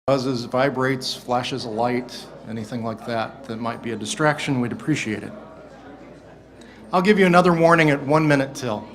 buzzes, vibrates, flashes a light, anything like that that might be a distraction, we'd appreciate it. I'll give you another warning at 1 minute till.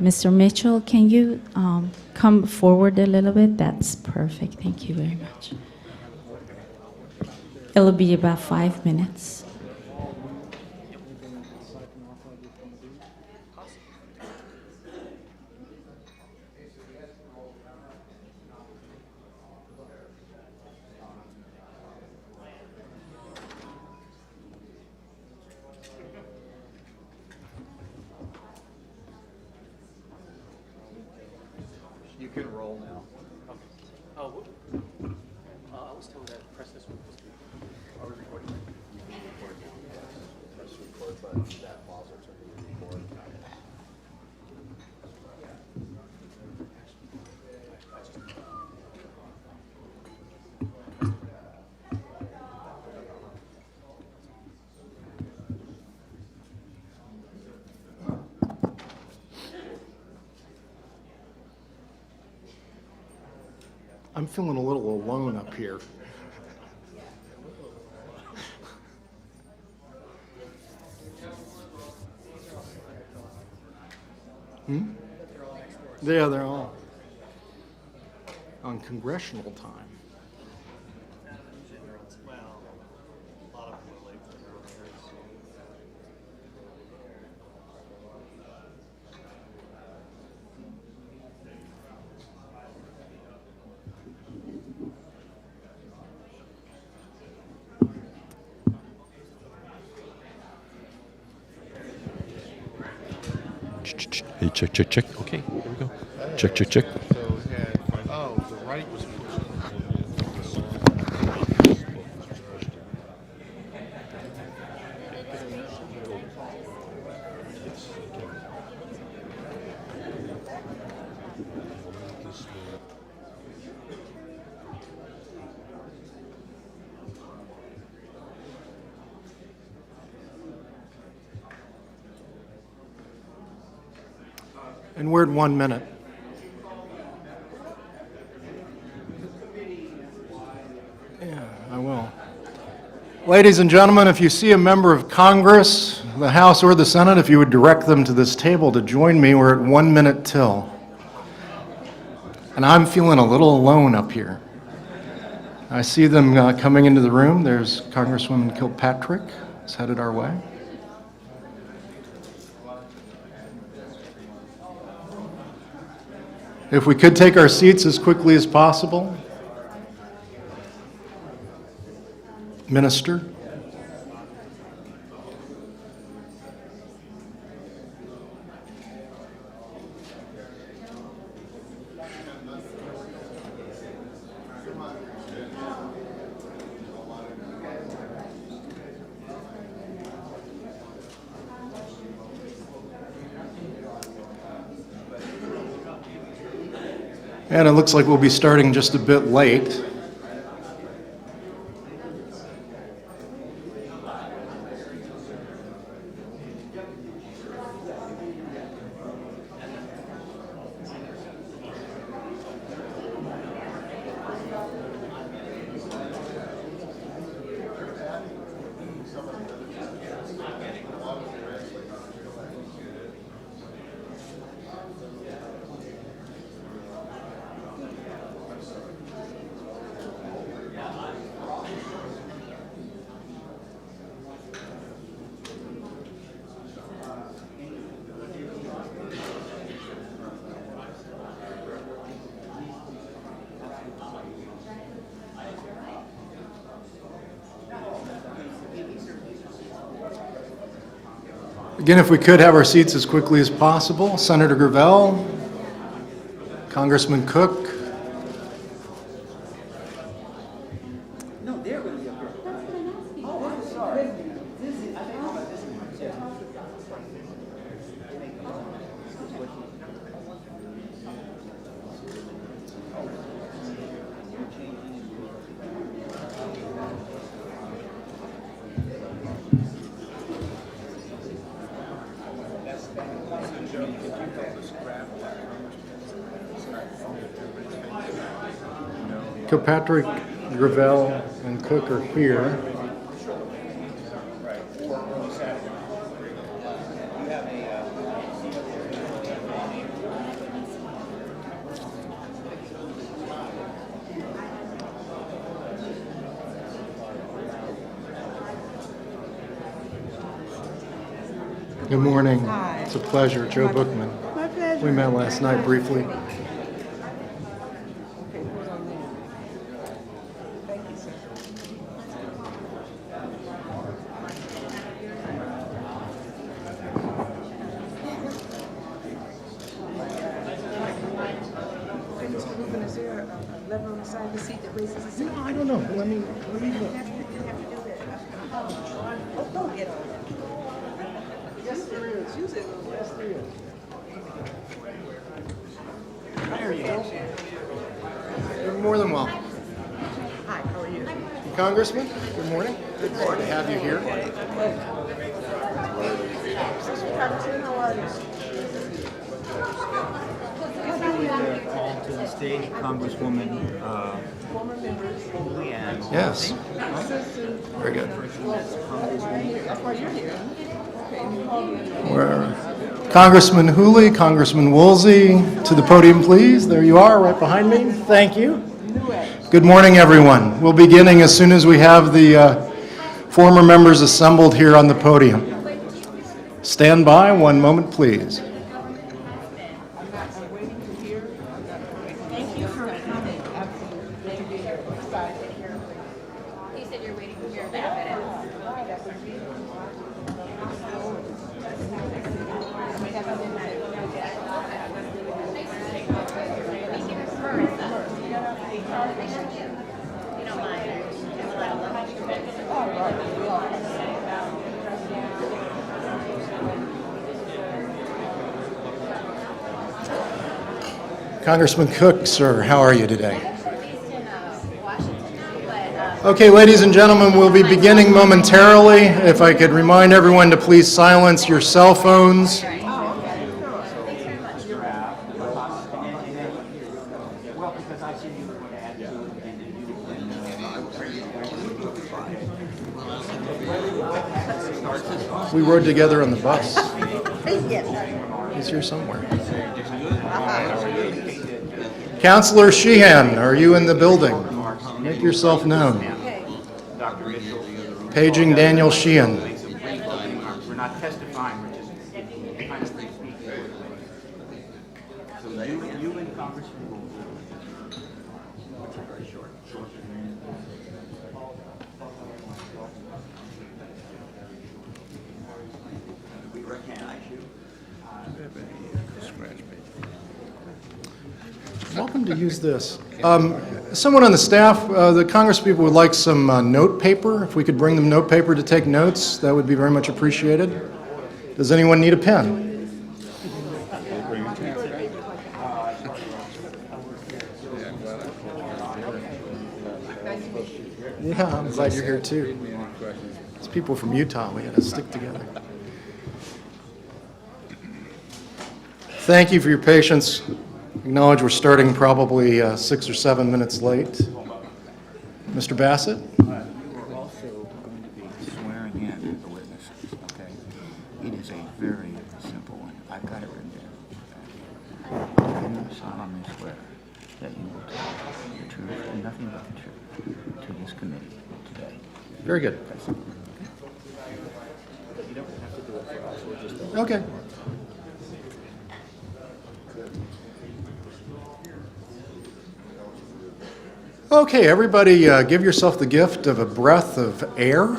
Mr. Mitchell, can you come forward a little bit? That's perfect. Thank you very much. It'll be about 5 minutes. You can roll now. Oh, I was told that press this one. Are we recording? You can record now. Press record button, that pause or turn to record. I'm feeling a little alone up here. Yeah, they're all on congressional time. Hey, check, check, check. Okay, here we go. Check, check, check. Oh, the right was. And we're at 1 minute. Yeah, I will. Ladies and gentlemen, if you see a member of Congress, the House or the Senate, if you would direct them to this table to join me, we're at 1 minute till. And I'm feeling a little alone up here. I see them coming into the room. There's Congresswoman Kilpatrick, who's headed our way. If we could take our seats as quickly as possible. Minister. And it looks like we'll be starting just a bit late. Again, if we could have our seats as quickly as possible. Senator Gravel, Congressman Cook, Kilpatrick, Gravel, and Cook are here. Good morning. Hi. It's a pleasure. Joe Bookman. My pleasure. We met last night briefly. Okay, who's on there? Thank you, sir. Okay, Mr. Rubin, is there a lever on the side of the seat that raises the seat? No, I don't know. Let me look. You have to do that. Oh, don't get on it. Yes, there is. Use it. Yes, there is. There you go. You're more than welcome. Hi, how are you? Congressman, good morning. Good to have you here. Congressman, how are you? Call to the stage, Congresswoman Former members. Leanne. Yes. Very good. That's why you're here. Okay. Where Congressman Hooley, Congressman Woolsey, to the podium, please. There you are, right behind me. Thank you. Good morning, everyone. We'll be beginning as soon as we have the former members assembled here on the podium. Stand by, one moment, please. He said you're waiting to hear about it. You don't mind. Congressman Cook, sir, how are you today? Based in Washington now, but Okay, ladies and gentlemen, we'll be beginning momentarily. If I could remind everyone to please silence your cell phones. We rode together on the bus. He's here somewhere. Councilor Sheehan, are you in the building? Make yourself known. Paging Daniel Sheehan. We're not testifying, we're just kind of free speaking. So you and Congressman will. Very short. We recognize you. Welcome to use this. Someone on the staff, the congresspeople would like some note paper. If we could bring them note paper to take notes, that would be very much appreciated. Does anyone need a pen? Yeah, I'm glad you're here too. It's people from Utah. We got to stick together. Thank you for your patience. Acknowledge we're starting probably 6 or 7 minutes late. Mr. Bassett? We're also going to be swearing in the witnesses, okay? It is a very simple one. I've got it written down. I do solemnly swear that you will tell the truth and nothing but the truth to this committee today. Very good. Okay. Okay, everybody give yourself the gift of a breath of air.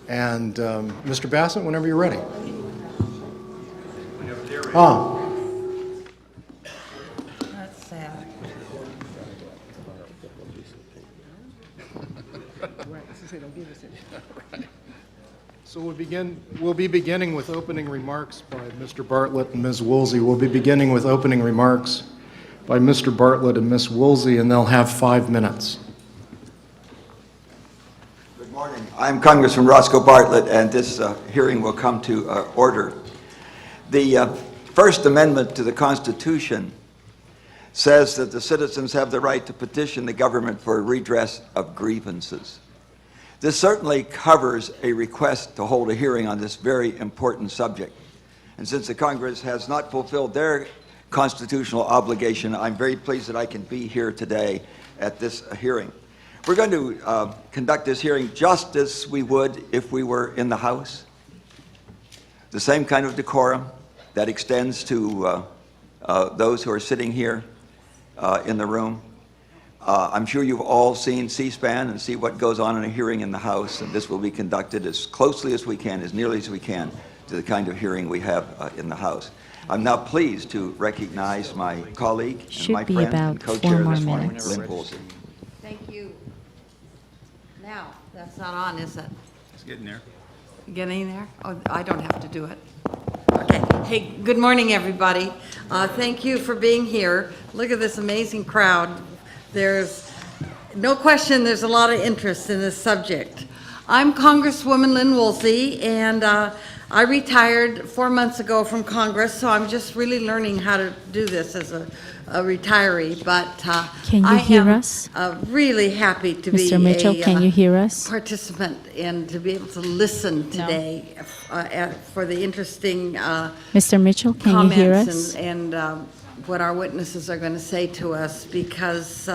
And Mr. Bassett, whenever you're ready. Ah, That's sad. so we'll be beginning with opening remarks by Mr. Bartlett and Ms. Woolsey. We'll be beginning with opening remarks by Mr. Bartlett and Ms. Woolsey, and they'll have 5 minutes. Good morning. I'm Congressman Roscoe Bartlett, and this hearing will come to order. The First Amendment to the Constitution says that the citizens have the right to petition the government for redress of grievances. This certainly covers a request to hold a hearing on this very important subject. And since the Congress has not fulfilled their constitutional obligation, I'm very pleased that I can be here today at this hearing. We're going to conduct this hearing just as we would if we were in the House. The same kind of decorum that extends to those who are sitting here in the room. I'm sure you've all seen C-SPAN and see what goes on in a hearing in the House, and this will be conducted as closely as we can, as nearly as we can, to the kind of hearing we have in the House. I'm now pleased to recognize my colleague and Should my be friend about and co-chair 4 more this morning, minutes. Lynn Woolsey. Thank you. Now, that's not on, is it? It's getting there. Getting there? Oh, I don't have to do it. Okay. Hey, good morning, everybody. Thank you for being here. Look at this amazing crowd. There's no question there's a lot of interest in this subject. I'm Congresswoman Lynn Woolsey, and I retired 4 months ago from Congress, so I'm just really learning how to do this as a retiree. But Can you I hear am us? really happy to be Mr. Mitchell, can you hear us? participant and to be able to listen today for the interesting Mr. Mitchell, can you hear us? comments and what our witnesses are going to say to us, because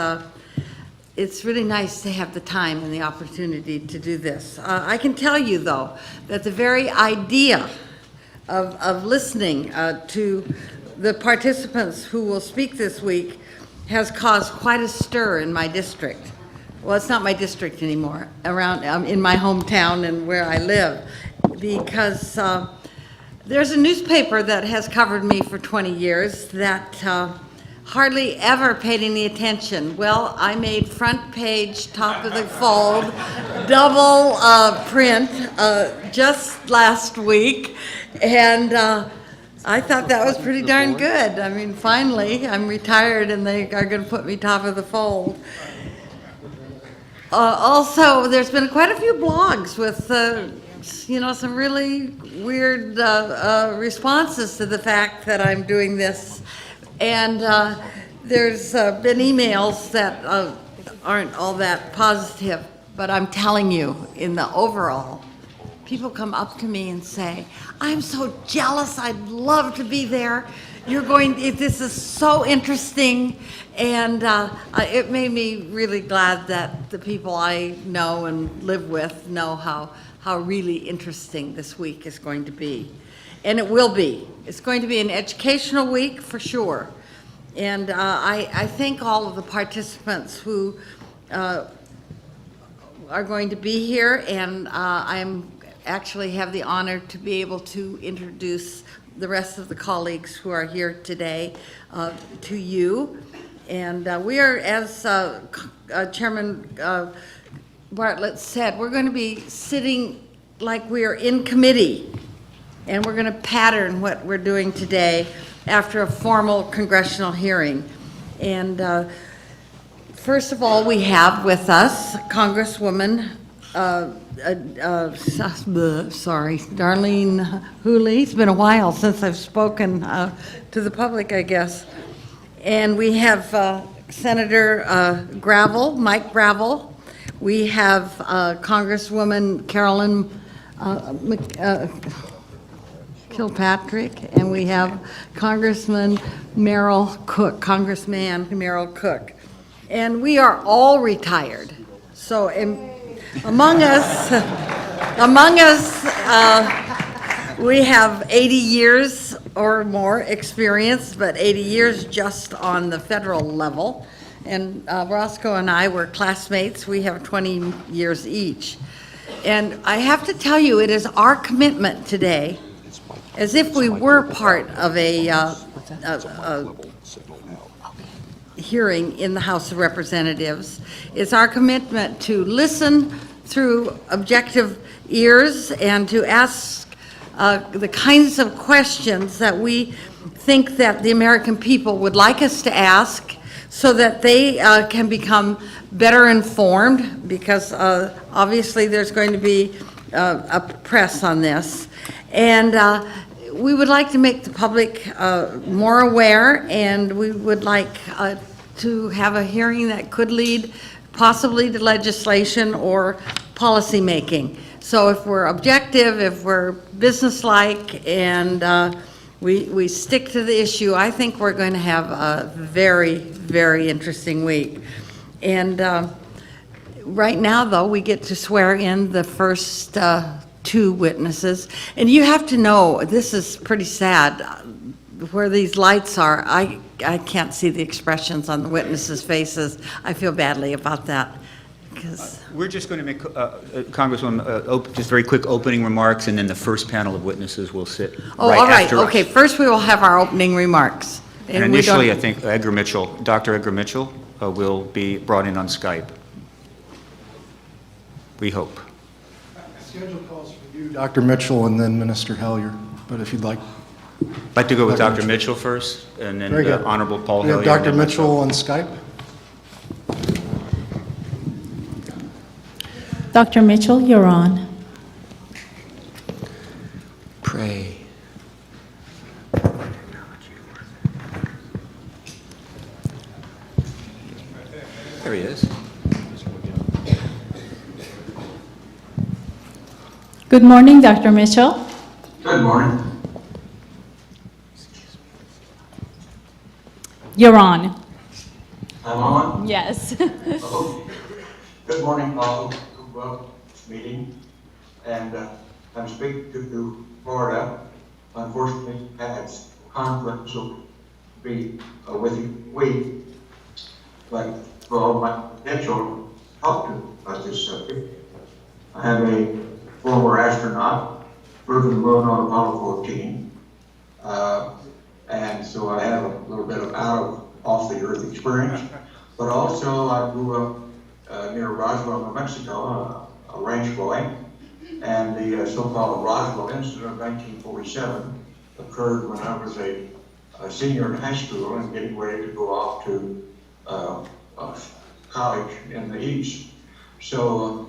it's really nice to have the time and the opportunity to do this. I can tell you, though, that the very idea of listening to the participants who will speak this week has caused quite a stir in my district. Well, it's not my district anymore, around in my hometown and where I live, because there's a newspaper that has covered me for 20 years that hardly ever paid any attention. Well, I made front page, top of the fold, double print just last week, and I thought that was pretty darn good. I mean, finally, I'm retired and they are going to put me top of the fold. Also, there's been quite a few blogs with some really weird responses to the fact that I'm doing this. And there's been emails that aren't all that positive, but I'm telling you, in the overall, people come up to me and say, I'm so jealous, I'd love to be there. This is so interesting. And it made me really glad that the people I know and live with know how really interesting this week is going to be. And it will be. It's going to be an educational week for sure. And I thank all of the participants who are going to be here, and I'm actually have the honor to be able to introduce the rest of the colleagues who are here today to you. And we are, as Chairman Bartlett said, we're going to be sitting like we are in committee, and we're going to pattern what we're doing today after a formal congressional hearing. And first of all, we have with us Congresswoman Darlene Hooley. It's been a while since I've spoken to the public, I guess. And we have Senator Mike Gravel. We have Congresswoman Carolyn Kilpatrick, and we have Congressman Merrill Cook, Congressman Merrill Cook. And we are all retired. So among us, we have 80 years or more experience, but 80 years just on the federal level. And Roscoe and I were classmates. We have 20 years each. And I have to tell you, it is our commitment today, as if we were part of a hearing in the House of Representatives, it's our commitment to listen through objective ears and to ask the kinds of questions that we think that the American people would like us to ask, so that they can become better informed, because obviously there's going to be a press on this. And we would like to make the public more aware, and we would like to have a hearing that could lead possibly to legislation or policy making. So if we're objective, if we're businesslike, and we stick to the issue, I think we're going to have a very, very interesting week. And right now, though, we get to swear in the first two witnesses. And you have to know, this is pretty sad. Where these lights are, I can't see the expressions on the witnesses' faces. I feel badly about that, because We're just going to make, Congresswoman, just very quick opening remarks, and then the first panel of witnesses will sit oh, right all right, after us. okay. First, we will have our opening remarks. And we don't- initially, I think Dr. Edgar Mitchell will be brought in on Skype. We hope. Schedule calls for you, Dr. Mitchell, and then Minister Hellier, but if you'd like. I'd like to go with Dr. Dr. Mitchell first, and then Very the good. Honorable Paul We have Hillier. Dr. Mitchell on Skype. Dr. Mitchell, you're on. Pray. There he is. Good morning, Dr. Mitchell. Good morning. You're on. I'm on. Yes. Oh, good morning, all. Well, meeting, and I'm speaking to Florida. Unfortunately, had conflict, so be with you week. But for all my potential talk to about this subject, I have a former astronaut, flew to the moon on Apollo 14, and so I have a little bit of off the Earth experience. But also, I grew up near Roswell, New Mexico, a ranch boy, and the so-called Roswell incident of 1947 occurred when I was a senior in high school and getting ready to go off to college in the East. So,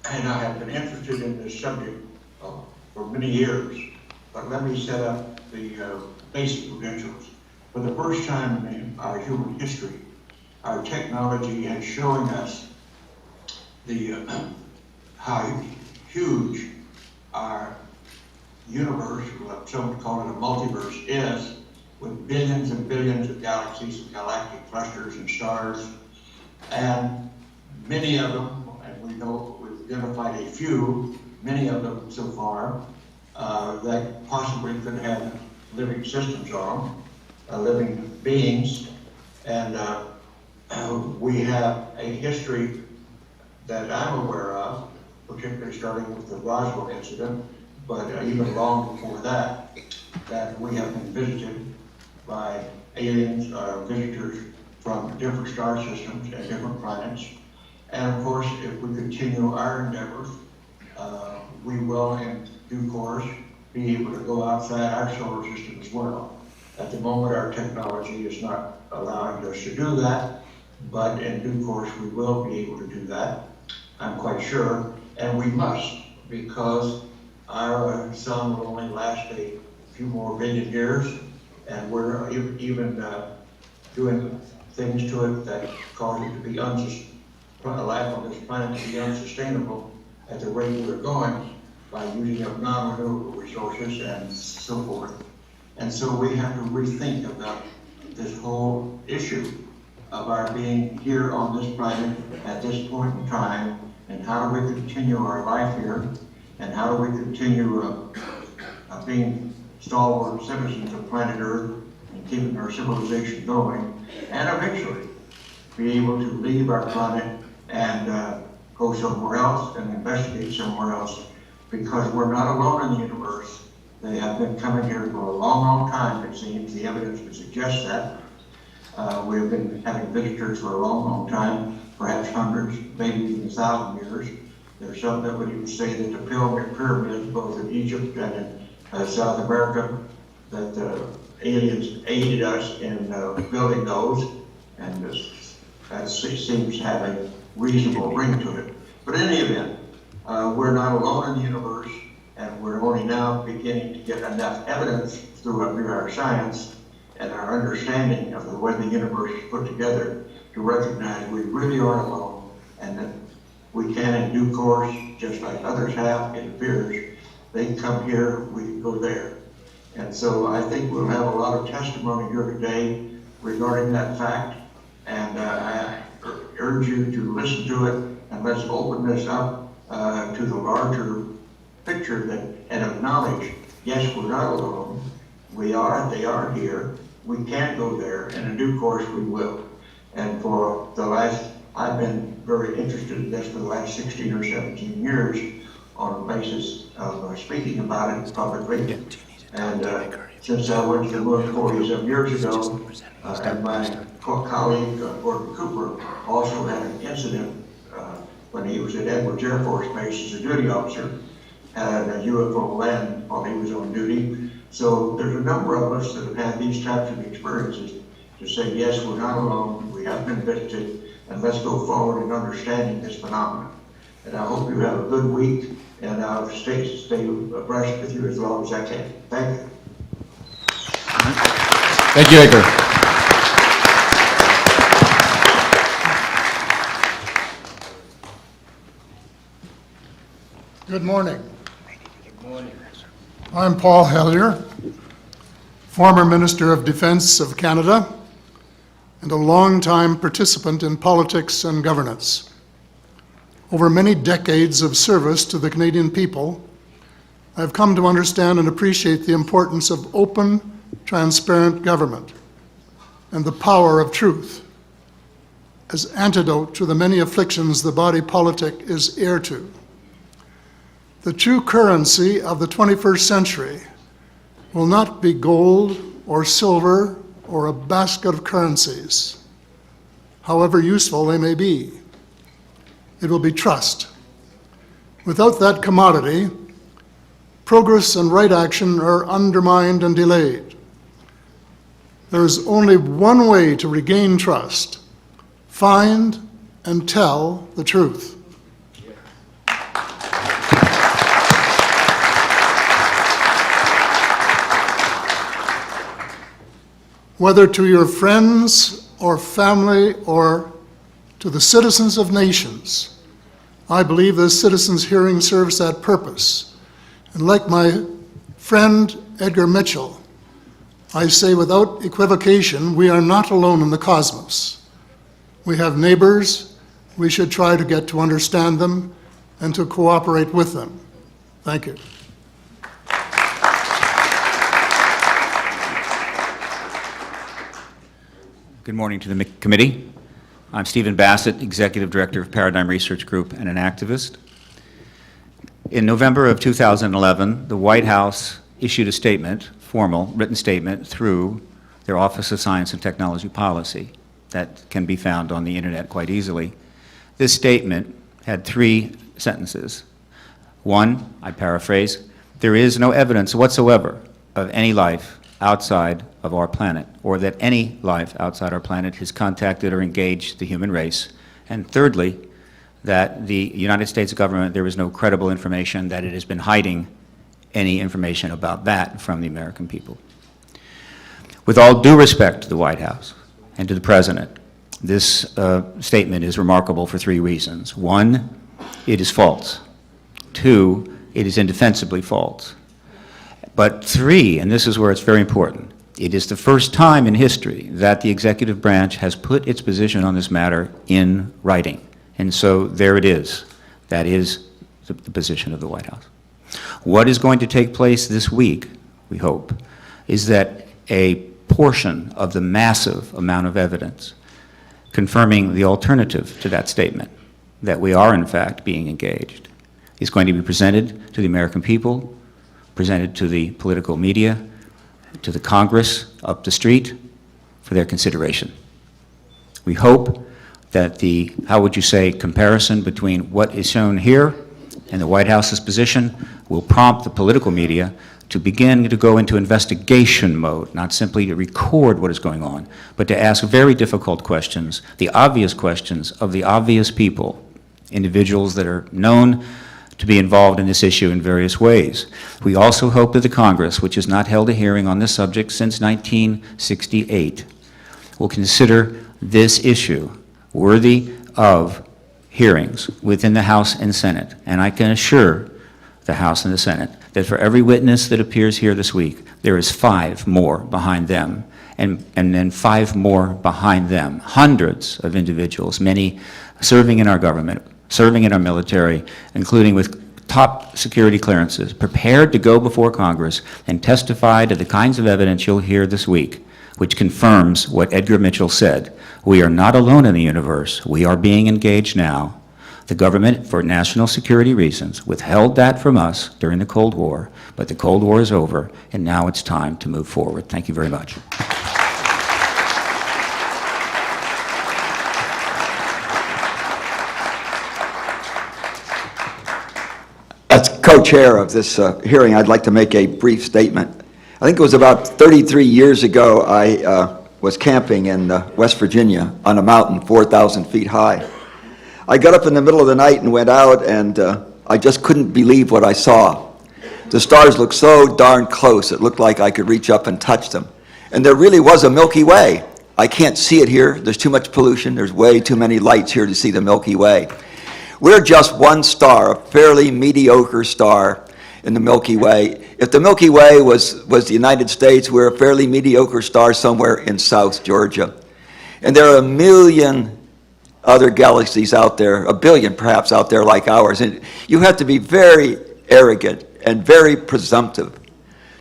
and I have been interested in this subject for many years, but let me set up the basic credentials. For the first time in our human history, our technology is showing us the how huge our universe, what some call it a multiverse, is, with billions and billions of galaxies and galactic clusters and stars, and many of them, and we know we've identified a few, many of them so far, that possibly could have living systems on them, living beings, and we have a history that I'm aware of, particularly starting with the Roswell incident, but even long before that, that we have been visited by aliens, visitors from different star systems and different planets. And of course, if we continue our endeavors, we will in due course be able to go outside our solar system as well. At the moment, our technology is not allowing us to do that, but in due course, we will be able to do that, I'm quite sure, and we must, because our sun will only last a few more billion years, and we're even doing things to it that cause it to be life on this planet to be unsustainable at the rate we're going by using up non-renewable resources and so forth. And so we have to rethink about this whole issue of our being here on this planet at this point in time, and how do we continue our life here, and how do we continue being stalwart citizens of planet Earth and keeping our civilization going, and eventually be able to leave our planet and go somewhere else and investigate somewhere else, because we're not alone in the universe. They have been coming here for a long, long time, it seems. The evidence would suggest that. We have been having visitors for a long, long time, perhaps hundreds, maybe even 1,000 years. There's some that would even say that the pyramids, both in Egypt and in South America, that aliens aided us in building those, and that seems to have a reasonable ring to it. But in any event, we're not alone in the universe, and we're only now beginning to get enough evidence through our science and our understanding of the way the universe is put together to recognize we really are alone, and that we can, in due course, just like others have, it appears, they can come here, we can go there. And so I think we'll have a lot of testimony here today regarding that fact, and I urge you to listen to it, and let's open this up to the larger picture and acknowledge, yes, we're not alone. They are here. We can go there, and in due course we will. And for the last, I've been very interested in this for the last 16 or 17 years on the basis of speaking about it publicly. And since I went to the moon 40-some years ago, and my colleague, Gordon Cooper, also had an incident when he was at Edwards Air Force Base as a duty officer, had a UFO land while he was on duty. So there's a number of us that have had these types of experiences to say, yes, we're not alone, we have been visited, and let's go forward in understanding this phenomenon. And I hope you have a good week, and I'll stay abreast with you as long as I can. Thank you. Thank you, Edgar. Good morning. I'm Paul Hellyer, former Minister of Defense of Canada and a long-time participant in politics and governance. Over many decades of service to the Canadian people, I've come to understand and appreciate the importance of open, transparent government and the power of truth as antidote to the many afflictions the body politic is heir to. The true currency of the 21st century will not be gold or silver or a basket of currencies, however useful they may be. It will be trust. Without that commodity, progress and right action are undermined and delayed. There is only one way to regain trust: find and tell the truth. Whether to your friends or family or to the citizens of nations, I believe this citizens' hearing serves that purpose. And like my friend Edgar Mitchell, I say without equivocation, we are not alone in the cosmos. We have neighbors. We should try to get to understand them and to cooperate with them. Thank you. Good morning to the committee. I'm Stephen Bassett, Executive Director of Paradigm Research Group and an activist. In November of 2011, the White House issued a statement, formal written statement, through their Office of Science and Technology Policy that can be found on the internet quite easily. This statement had 3 sentences. One, I paraphrase, there is no evidence whatsoever of any life outside of our planet, or that any life outside our planet has contacted or engaged the human race. And thirdly, that the United States government, there is no credible information that it has been hiding any information about that from the American people. With all due respect to the White House and to the President, this statement is remarkable for 3 reasons. 1, it is false. 2, it is indefensibly false. But 3, and this is where it's very important, it is the first time in history that the executive branch has put its position on this matter in writing. And so there it is. That is the position of the White House. What is going to take place this week, we hope, is that a portion of the massive amount of evidence confirming the alternative to that statement that we are, in fact, being engaged. It's going to be presented to the American people, presented to the political media, to the Congress up the street for their consideration. We hope that the, how would you say, comparison between what is shown here and the White House's position will prompt the political media to begin to go into investigation mode, not simply to record what is going on, but to ask very difficult questions, the obvious questions of the obvious people, individuals that are known to be involved in this issue in various ways. We also hope that the Congress, which has not held a hearing on this subject since 1968, will consider this issue worthy of hearings within the House and Senate. And I can assure the House and the Senate that for every witness that appears here this week, there is 5 more behind them, and then 5 more behind them. Hundreds of individuals, many serving in our government, serving in our military, including with top security clearances, prepared to go before Congress and testify to the kinds of evidence you'll hear this week, which confirms what Edgar Mitchell said. We are not alone in the universe. We are being engaged now. The government, for national security reasons, withheld that from us during the Cold War, but the Cold War is over, and now it's time to move forward. Thank you very much. As co-chair of this hearing, I'd like to make a brief statement. I think it was about 33 years ago, I was camping in West Virginia on a mountain 4,000 feet high. I got up in the middle of the night and went out, and I just couldn't believe what I saw. The stars looked so darn close, it looked like I could reach up and touch them. And there really was a Milky Way. I can't see it here. There's too much pollution. There's way too many lights here to see the Milky Way. We're just one star, a fairly mediocre star in the Milky Way. If the Milky Way was the United States, we're a fairly mediocre star somewhere in South Georgia. And there are a million other galaxies out there, a billion perhaps out there like ours. And you have to be very arrogant and very presumptive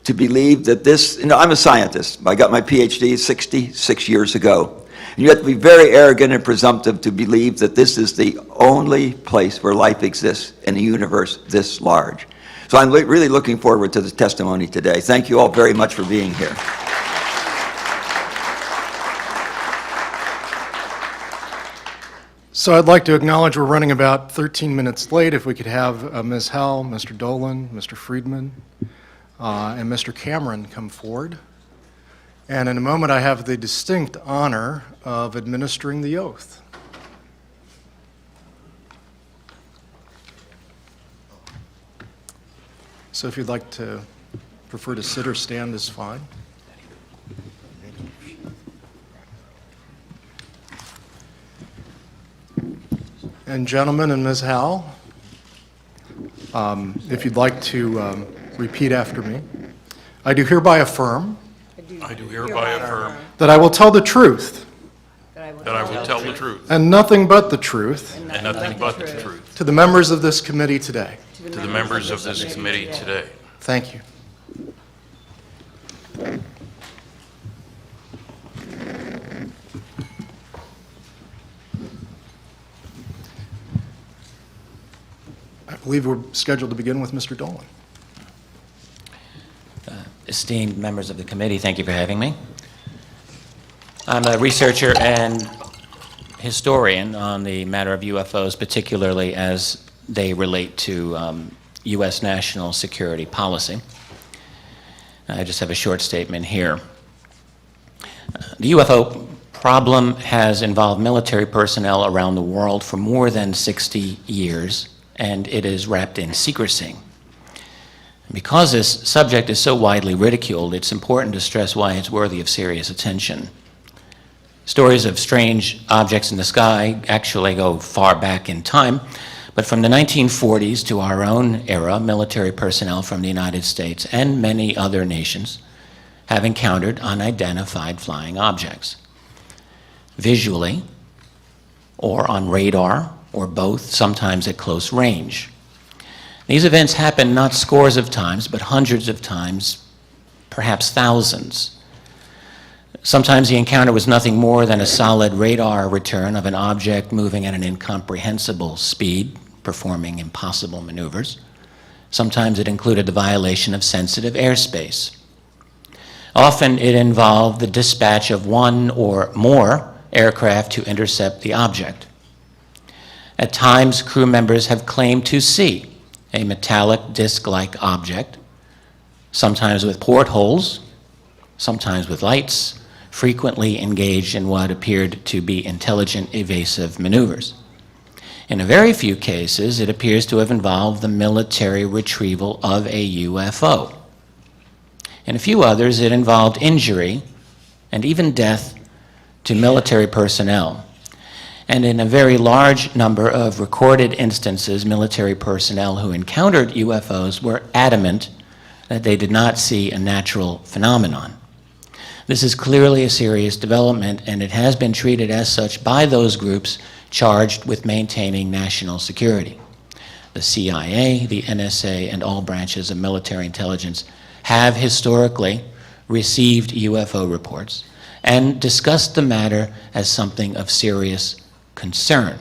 to believe that this, I'm a scientist. I got my PhD 66 years ago. And you have to be very arrogant and presumptive to believe that this is the only place where life exists in a universe this large. So I'm really looking forward to the testimony today. Thank you all very much for being here. So I'd like to acknowledge we're running about 13 minutes late. If we could have Ms. Howell, Mr. Dolan, Mr. Friedman, and Mr. Cameron come forward. And in a moment, I have the distinct honor of administering the oath. So if you'd like to prefer to sit or stand is fine. And gentlemen and Ms. Howell, if you'd like to repeat after me. I do hereby affirm I do hereby affirm that I will tell the truth that I will tell the truth and nothing but the truth and nothing but the truth to the members of this committee today. to the members of this committee today. Thank you. I believe we're scheduled to begin with Mr. Dolan. Esteemed members of the committee, thank you for having me. I'm a researcher and historian on the matter of UFOs, particularly as they relate to U.S. national security policy. I just have a short statement here. The UFO problem has involved military personnel around the world for more than 60 years, and it is wrapped in secrecy. Because this subject is so widely ridiculed, it's important to stress why it's worthy of serious attention. Stories of strange objects in the sky actually go far back in time, but from the 1940s to our own era, military personnel from the United States and many other nations have encountered unidentified flying objects, visually or on radar or both, sometimes at close range. These events happen not scores of times, but hundreds of times, perhaps thousands. Sometimes the encounter was nothing more than a solid radar return of an object moving at an incomprehensible speed, performing impossible maneuvers. Sometimes it included the violation of sensitive airspace. Often it involved the dispatch of one or more aircraft to intercept the object. At times, crew members have claimed to see a metallic disc-like object, sometimes with portholes, sometimes with lights, frequently engaged in what appeared to be intelligent evasive maneuvers. In a very few cases, it appears to have involved the military retrieval of a UFO. In a few others, it involved injury and even death to military personnel. And in a very large number of recorded instances, military personnel who encountered UFOs were adamant that they did not see a natural phenomenon. This is clearly a serious development, and it has been treated as such by those groups charged with maintaining national security. The CIA, the NSA, and all branches of military intelligence have historically received UFO reports and discussed the matter as something of serious concern.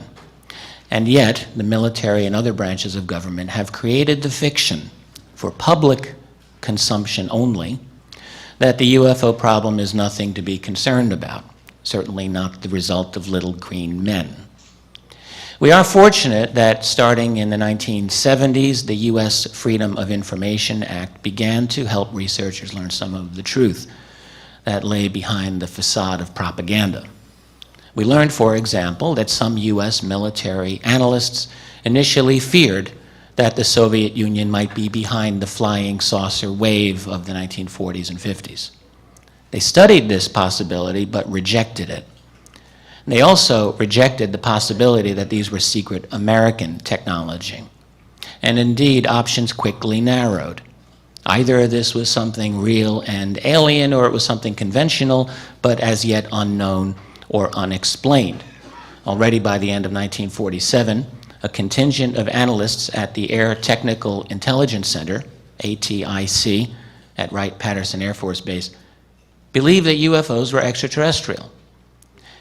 And yet, the military and other branches of government have created the fiction, for public consumption only, that the UFO problem is nothing to be concerned about, certainly not the result of little green men. We are fortunate that starting in the 1970s, the U.S. Freedom of Information Act began to help researchers learn some of the truth that lay behind the facade of propaganda. We learned, for example, that some U.S. military analysts initially feared that the Soviet Union might be behind the flying saucer wave of the 1940s and 50s. They studied this possibility but rejected it. They also rejected the possibility that these were secret American technology. And indeed, options quickly narrowed. Either this was something real and alien, or it was something conventional but as yet unknown or unexplained. Already by the end of 1947, a contingent of analysts at the Air Technical Intelligence Center, ATIC, at Wright-Patterson Air Force Base, believed that UFOs were extraterrestrial.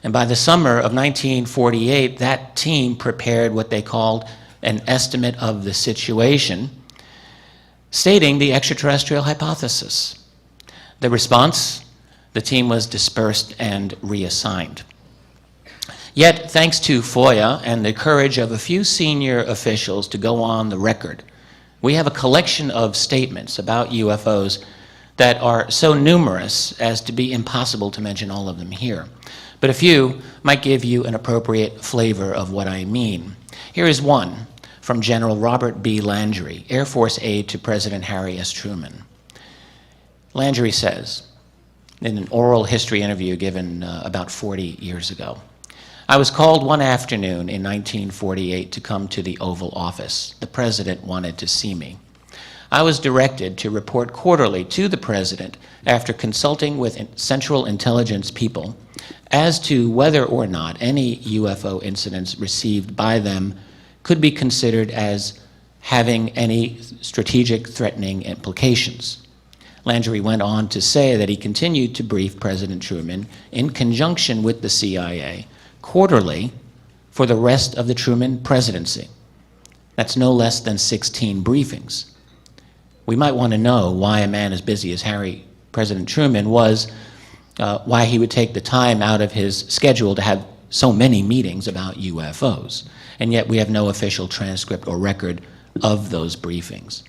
And by the summer of 1948, that team prepared what they called an estimate of the situation, stating the extraterrestrial hypothesis. The response? The team was dispersed and reassigned. Yet, thanks to FOIA and the courage of a few senior officials to go on the record, we have a collection of statements about UFOs that are so numerous as to be impossible to mention all of them here. But a few might give you an appropriate flavor of what I mean. Here is one from General Robert B. Landry, Air Force aide to President Harry S. Truman. Landry says, in an oral history interview given about 40 years ago, I was called one afternoon in 1948 to come to the Oval Office. The president wanted to see me. I was directed to report quarterly to the president after consulting with Central Intelligence people as to whether or not any UFO incidents received by them could be considered as having any strategic threatening implications. Landry went on to say that he continued to brief President Truman in conjunction with the CIA quarterly for the rest of the Truman presidency. That's no less than 16 briefings. We might want to know why a man as busy as President Truman was, why he would take the time out of his schedule to have so many meetings about UFOs. And yet we have no official transcript or record of those briefings.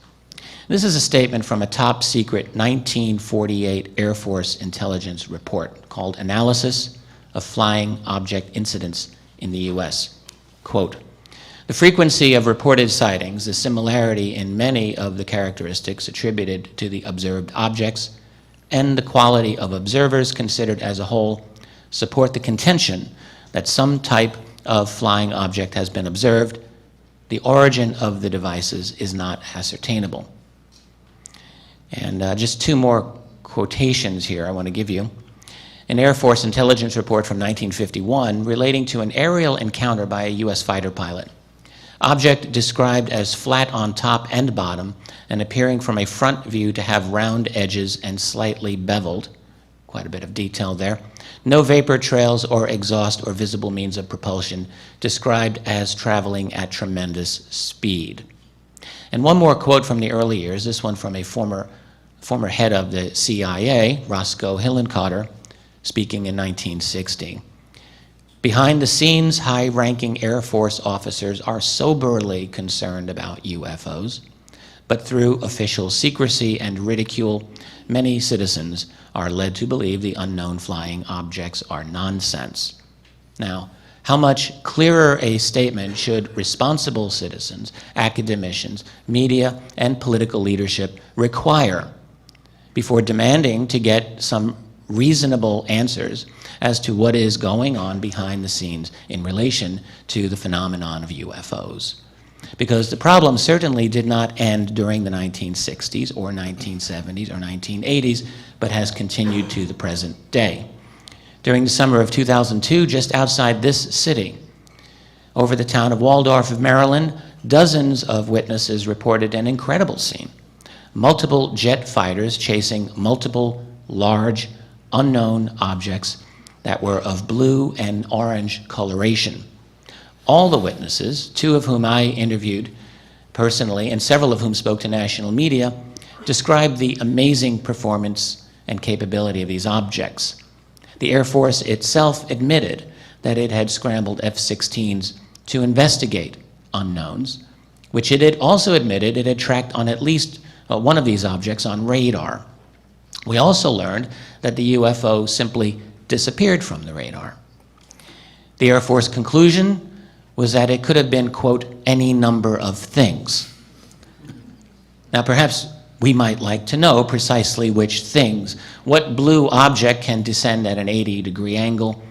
This is a statement from a top secret 1948 Air Force intelligence report called Analysis of Flying Object Incidents in the U.S. Quote, the frequency of reported sightings, the similarity in many of the characteristics attributed to the observed objects, and the quality of observers considered as a whole support the contention that some type of flying object has been observed. The origin of the devices is not ascertainable. And just two more quotations here I want to give you. An Air Force intelligence report from 1951 relating to an aerial encounter by a U.S. fighter pilot. Object described as flat on top and bottom and appearing from a front view to have round edges and slightly beveled, quite a bit of detail there. No vapor trails or exhaust or visible means of propulsion, described as traveling at tremendous speed. And one more quote from the early years, this one from a former head of the CIA, Roscoe Hillenkotter, speaking in 1960. Behind the scenes, high-ranking Air Force officers are soberly concerned about UFOs, but through official secrecy and ridicule, many citizens are led to believe the unknown flying objects are nonsense. Now, how much clearer a statement should responsible citizens, academicians, media, and political leadership require before demanding to get some reasonable answers as to what is going on behind the scenes in relation to the phenomenon of UFOs? Because the problem certainly did not end during the 1960s or 1970s or 1980s, but has continued to the present day. During the summer of 2002, just outside this city, over the town of Waldorf of Maryland, dozens of witnesses reported an incredible scene. Multiple jet fighters chasing multiple large, unknown objects that were of blue and orange coloration. All the witnesses, two of whom I interviewed personally and several of whom spoke to national media, described the amazing performance and capability of these objects. The Air Force itself admitted that it had scrambled F-16s to investigate unknowns, which it had also admitted it had tracked on at least one of these objects on radar. We also learned that the UFO simply disappeared from the radar. The Air Force conclusion was that it could have been, quote, any number of things. Now, perhaps we might like to know precisely which things. What blue object can descend at an 80-degree angle,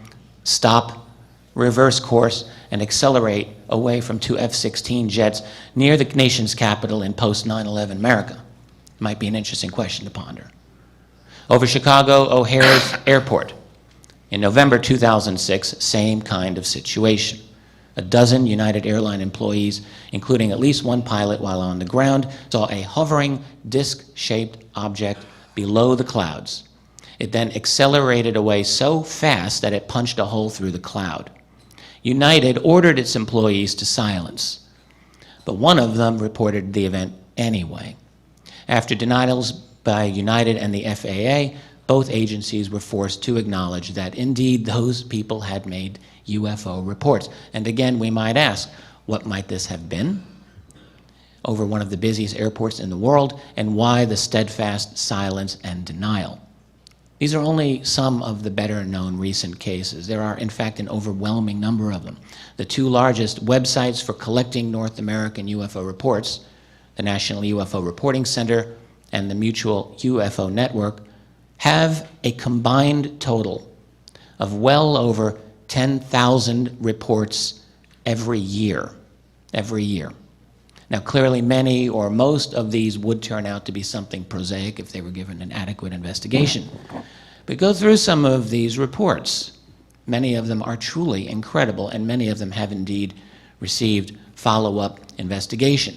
stop, reverse course, and accelerate away from two F-16 jets near the nation's capital in post-9/11 America? Might be an interesting question to ponder. Over Chicago O'Hare's airport, in November 2006, same kind of situation. A dozen United Airline employees, including at least one pilot while on the ground, saw a hovering disc-shaped object below the clouds. It then accelerated away so fast that it punched a hole through the cloud. United ordered its employees to silence, but one of them reported the event anyway. After denials by United and the FAA, both agencies were forced to acknowledge that indeed those people had made UFO reports. And again, we might ask, what might this have been over one of the busiest airports in the world, and why the steadfast silence and denial? These are only some of the better-known recent cases. There are, in fact, an overwhelming number of them. The two largest websites for collecting North American UFO reports, the National UFO Reporting Center and the Mutual UFO Network, have a combined total of well over 10,000 reports every year. Every year. Now, clearly, many or most of these would turn out to be something prosaic if they were given an adequate investigation. But go through some of these reports. Many of them are truly incredible, and many of them have indeed received follow-up investigation.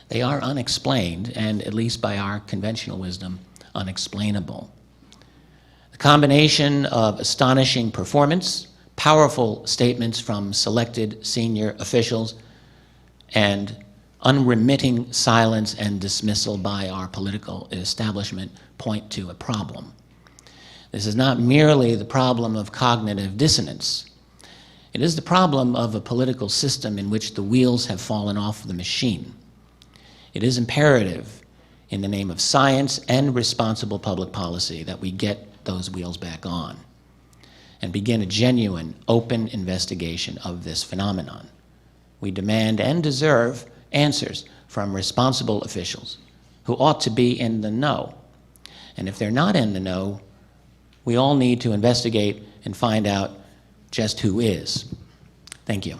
They are unexplained, and at least by our conventional wisdom, unexplainable. The combination of astonishing performance, powerful statements from selected senior officials, and unremitting silence and dismissal by our political establishment point to a problem. This is not merely the problem of cognitive dissonance. It is the problem of a political system in which the wheels have fallen off the machine. It is imperative, in the name of science and responsible public policy, that we get those wheels back on and begin a genuine, open investigation of this phenomenon. We demand and deserve answers from responsible officials who ought to be in the know. And if they're not in the know, we all need to investigate and find out just who is. Thank you.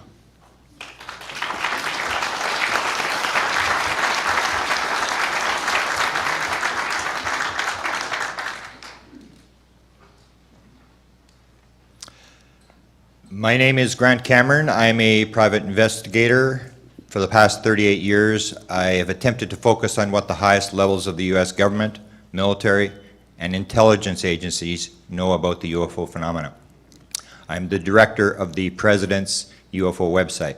My name is Grant Cameron. I'm a private investigator. For the past 38 years, I have attempted to focus on what the highest levels of the U.S. government, military, and intelligence agencies know about the UFO phenomena. I'm the director of the President's UFO website.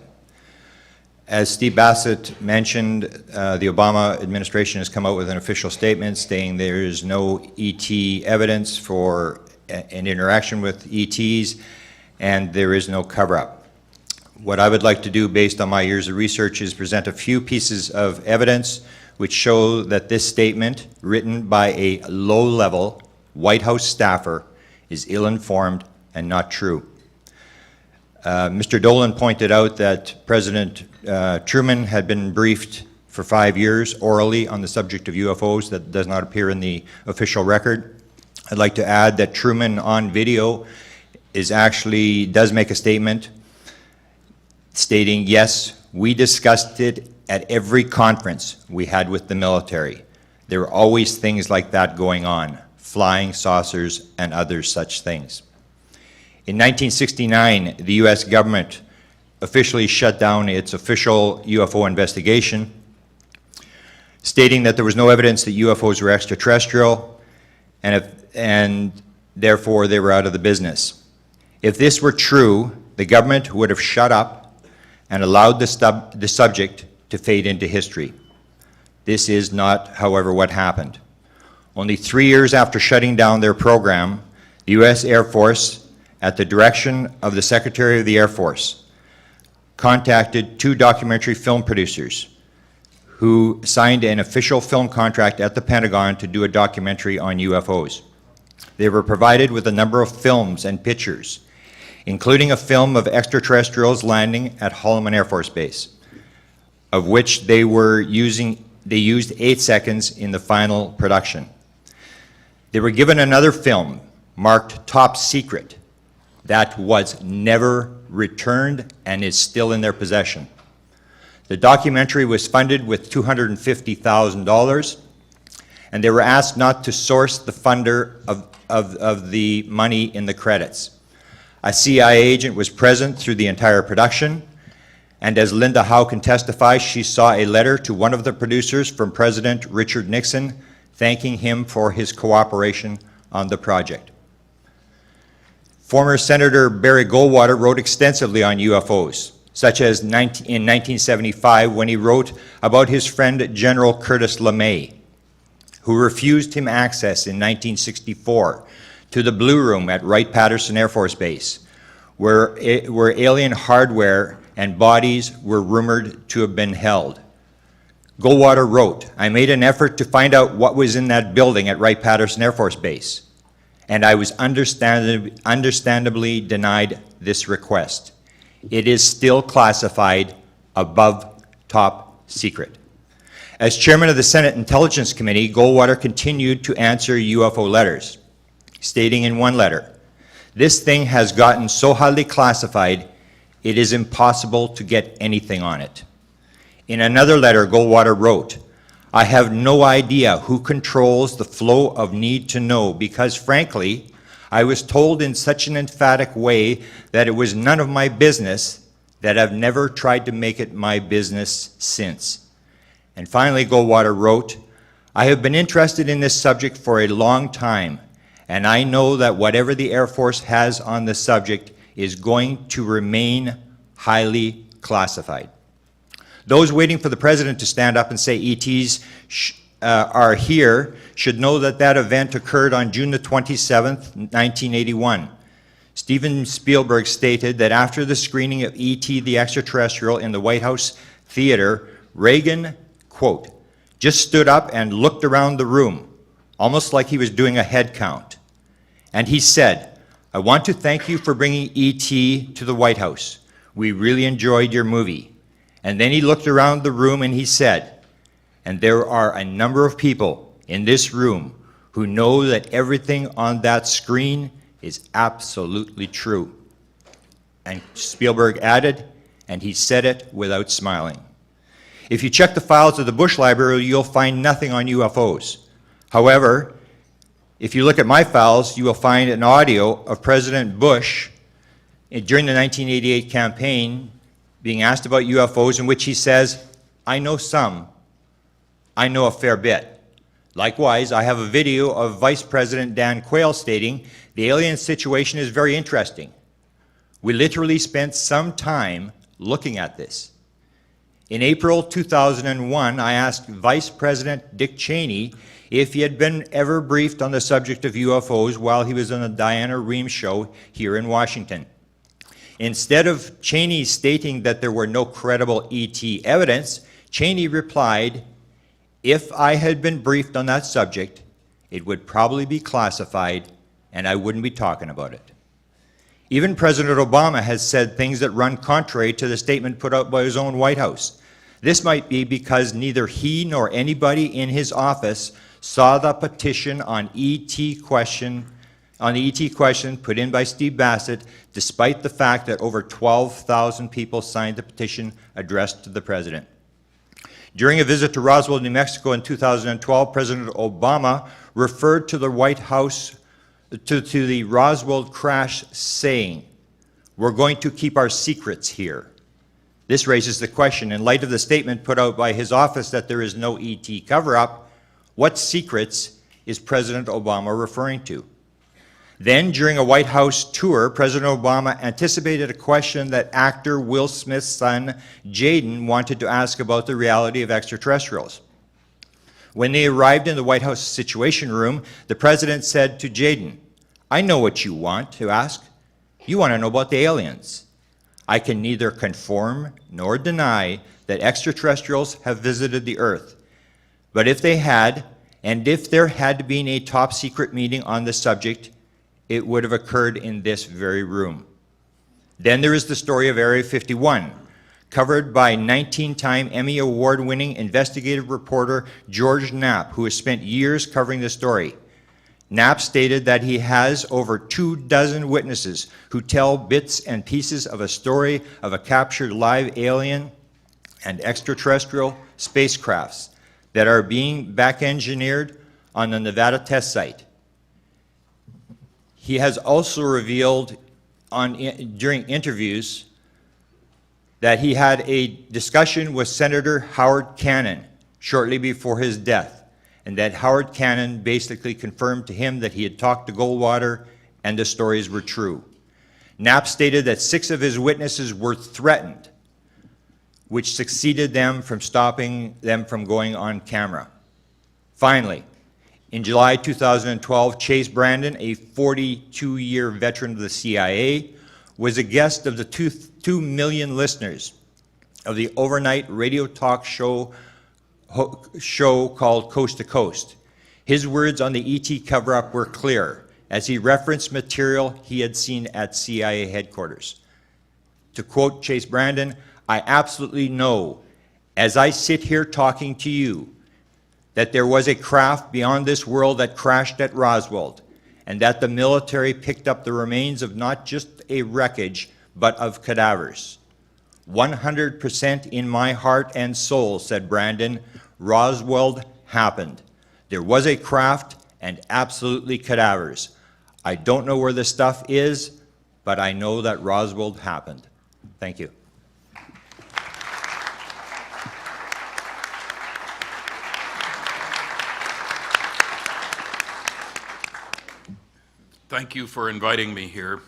As Steve Bassett mentioned, the Obama administration has come out with an official statement stating there is no ET evidence for an interaction with ETs, and there is no cover-up. What I would like to do, based on my years of research, is present a few pieces of evidence which show that this statement, written by a low-level White House staffer, is ill-informed and not true. Mr. Dolan pointed out that President Truman had been briefed for 5 years orally on the subject of UFOs. That does not appear in the official record. I'd like to add that Truman on video does make a statement stating, yes, we discussed it at every conference we had with the military. There were always things like that going on, flying saucers and other such things. In 1969, the U.S. government officially shut down its official UFO investigation, stating that there was no evidence that UFOs were extraterrestrial, and therefore they were out of the business. If this were true, the government would have shut up and allowed the subject to fade into history. This is not, however, what happened. Only 3 years after shutting down their program, the U.S. Air Force, at the direction of the Secretary of the Air Force, contacted 2 documentary film producers who signed an official film contract at the Pentagon to do a documentary on UFOs. They were provided with a number of films and pictures, including a film of extraterrestrials landing at Holloman Air Force Base, of which they used 8 seconds in the final production. They were given another film marked Top Secret that was never returned and is still in their possession. The documentary was funded with $250,000, and they were asked not to source the funder of the money in the credits. A CIA agent was present through the entire production, and as Linda Howe can testify, she saw a letter to one of the producers from President Richard Nixon thanking him for his cooperation on the project. Former Senator Barry Goldwater wrote extensively on UFOs, such as in 1975 when he wrote about his friend General Curtis LeMay, who refused him access in 1964 to the Blue Room at Wright-Patterson Air Force Base, where alien hardware and bodies were rumored to have been held. Goldwater wrote, "I made an effort to find out what was in that building at Wright-Patterson Air Force Base, and I was understandably denied this request. It is still classified above top secret." As chairman of the Senate Intelligence Committee, Goldwater continued to answer UFO letters, stating in one letter, "This thing has gotten so highly classified, it is impossible to get anything on it." In another letter, Goldwater wrote, "I have no idea who controls the flow of need to know because, frankly, I was told in such an emphatic way that it was none of my business that I've never tried to make it my business since." And finally, Goldwater wrote, "I have been interested in this subject for a long time, and I know that whatever the Air Force has on the subject is going to remain highly classified." Those waiting for the president to stand up and say ETs are here should know that that event occurred on June the 27th, 1981. Steven Spielberg stated that after the screening of E.T. the Extraterrestrial in the White House Theater, Reagan, quote, "just stood up and looked around the room, almost like he was doing a head count. And he said, 'I want to thank you for bringing E.T. to the White House. We really enjoyed your movie.' And then he looked around the room and he said, 'And there are a number of people in this room who know that everything on that screen is absolutely true.' And Spielberg added, 'And he said it without smiling.' If you check the files of the Bush Library, you'll find nothing on UFOs. However, if you look at my files, you will find an audio of President Bush during the 1988 campaign being asked about UFOs, in which he says, 'I know some. I know a fair bit. Likewise, I have a video of Vice President Dan Quayle stating, "The alien situation is very interesting. We literally spent some time looking at this." In April 2001, I asked Vice President Dick Cheney if he had been ever briefed on the subject of UFOs while he was on the Diana Reeves show here in Washington. Instead of Cheney stating that there were no credible ET evidence, Cheney replied, "If I had been briefed on that subject, it would probably be classified and I wouldn't be talking about it." Even President Obama has said things that run contrary to the statement put out by his own White House. This might be because neither he nor anybody in his office saw the petition on the ET question put in by Steve Bassett, despite the fact that over 12,000 people signed the petition addressed to the president. During a visit to Roswell, New Mexico in 2012, President Obama referred to the White House, to the Roswell crash, saying, "We're going to keep our secrets here." This raises the question, in light of the statement put out by his office that there is no ET cover-up, what secrets is President Obama referring to? Then, during a White House tour, President Obama anticipated a question that actor Will Smith's son, Jaden, wanted to ask about the reality of extraterrestrials. When they arrived in the White House Situation Room, the president said to Jaden, "I know what you want to ask. You want to know about the aliens. I can neither confirm nor deny that extraterrestrials have visited the Earth. But if they had, and if there had been a top secret meeting on the subject, it would have occurred in this very room." Then there is the story of Area 51, covered by 19-time Emmy Award-winning investigative reporter George Knapp, who has spent years covering the story. Knapp stated that he has over 24 witnesses who tell bits and pieces of a story of a captured live alien and extraterrestrial spacecrafts that are being back-engineered on the Nevada test site. He has also revealed during interviews that he had a discussion with Senator Howard Cannon shortly before his death, and that Howard Cannon basically confirmed to him that he had talked to Goldwater and the stories were true. Knapp stated that 6 of his witnesses were threatened, which succeeded them from stopping them from going on camera. Finally, in July 2012, Chase Brandon, a 42-year veteran of the CIA, was a guest of the 2 million listeners of the overnight radio talk show called Coast to Coast. His words on the ET cover-up were clear, as he referenced material he had seen at CIA headquarters. To quote Chase Brandon, "I absolutely know, as I sit here talking to you, that there was a craft beyond this world that crashed at Roswell, and that the military picked up the remains of not just a wreckage, but of cadavers. 100% in my heart and soul," said Brandon, "Roswell happened. There was a craft and absolutely cadavers. I don't know where the stuff is, but I know that Roswell happened." Thank you. Thank you for inviting me here.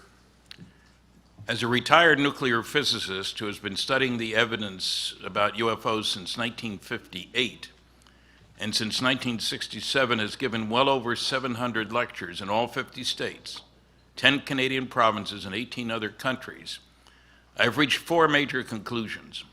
As a retired nuclear physicist who has been studying the evidence about UFOs since 1958, and since 1967 has given well over 700 lectures in all 50 states, 10 Canadian provinces, and 18 other countries, I've reached 4 major conclusions.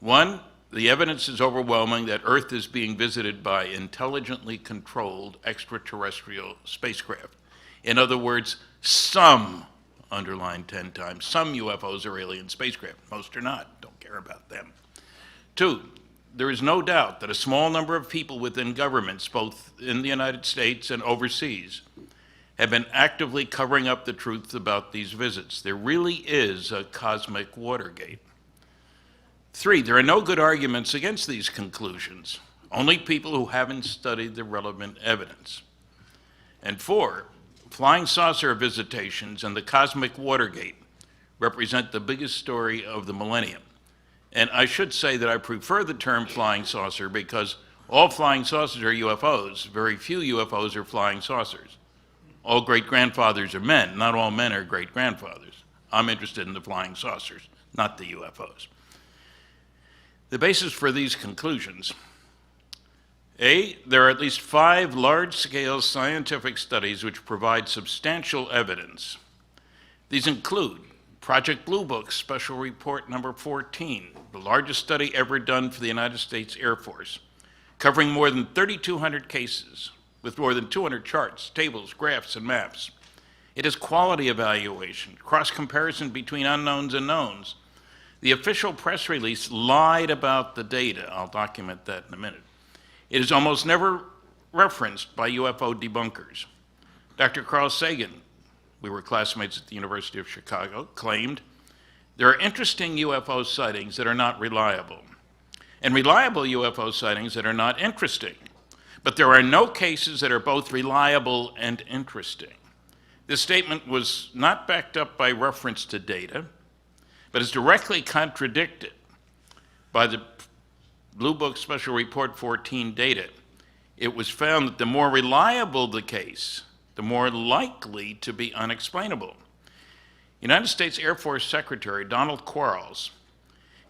1, the evidence is overwhelming that Earth is being visited by intelligently controlled extraterrestrial spacecraft. In other words, some, underline 10 times, some UFOs are alien spacecraft. Most are not. Don't care about them. 2, there is no doubt that a small number of people within governments, both in the United States and overseas, have been actively covering up the truth about these visits. There really is a cosmic Watergate. 3, there are no good arguments against these conclusions, only people who haven't studied the relevant evidence. And 4, flying saucer visitations and the cosmic Watergate represent the biggest story of the millennium. And I should say that I prefer the term flying saucer because All flying saucers are UFOs. Very few UFOs are flying saucers. All great-grandfathers are men. Not all men are great-grandfathers. I'm interested in the flying saucers, not the UFOs. The basis for these conclusions: A, there are at least 5 large-scale scientific studies which provide substantial evidence. These include Project Blue Book Special Report number 14, the largest study ever done for the United States Air Force, covering more than 3,200 cases with more than 200 charts, tables, graphs, and maps. It is quality evaluation, cross-comparison between unknowns and knowns. The official press release lied about the data. I'll document that in a minute. It is almost never referenced by UFO debunkers. Dr. Carl Sagan, we were classmates at the University of Chicago, claimed there are interesting UFO sightings that are not reliable, and reliable UFO sightings that are not interesting. But there are no cases that are both reliable and interesting. This statement was not backed up by reference to data, but is directly contradicted by the Blue Book Special Report 14 data. It was found that the more reliable the case, the more likely to be unexplainable. United States Air Force Secretary Donald Quarles,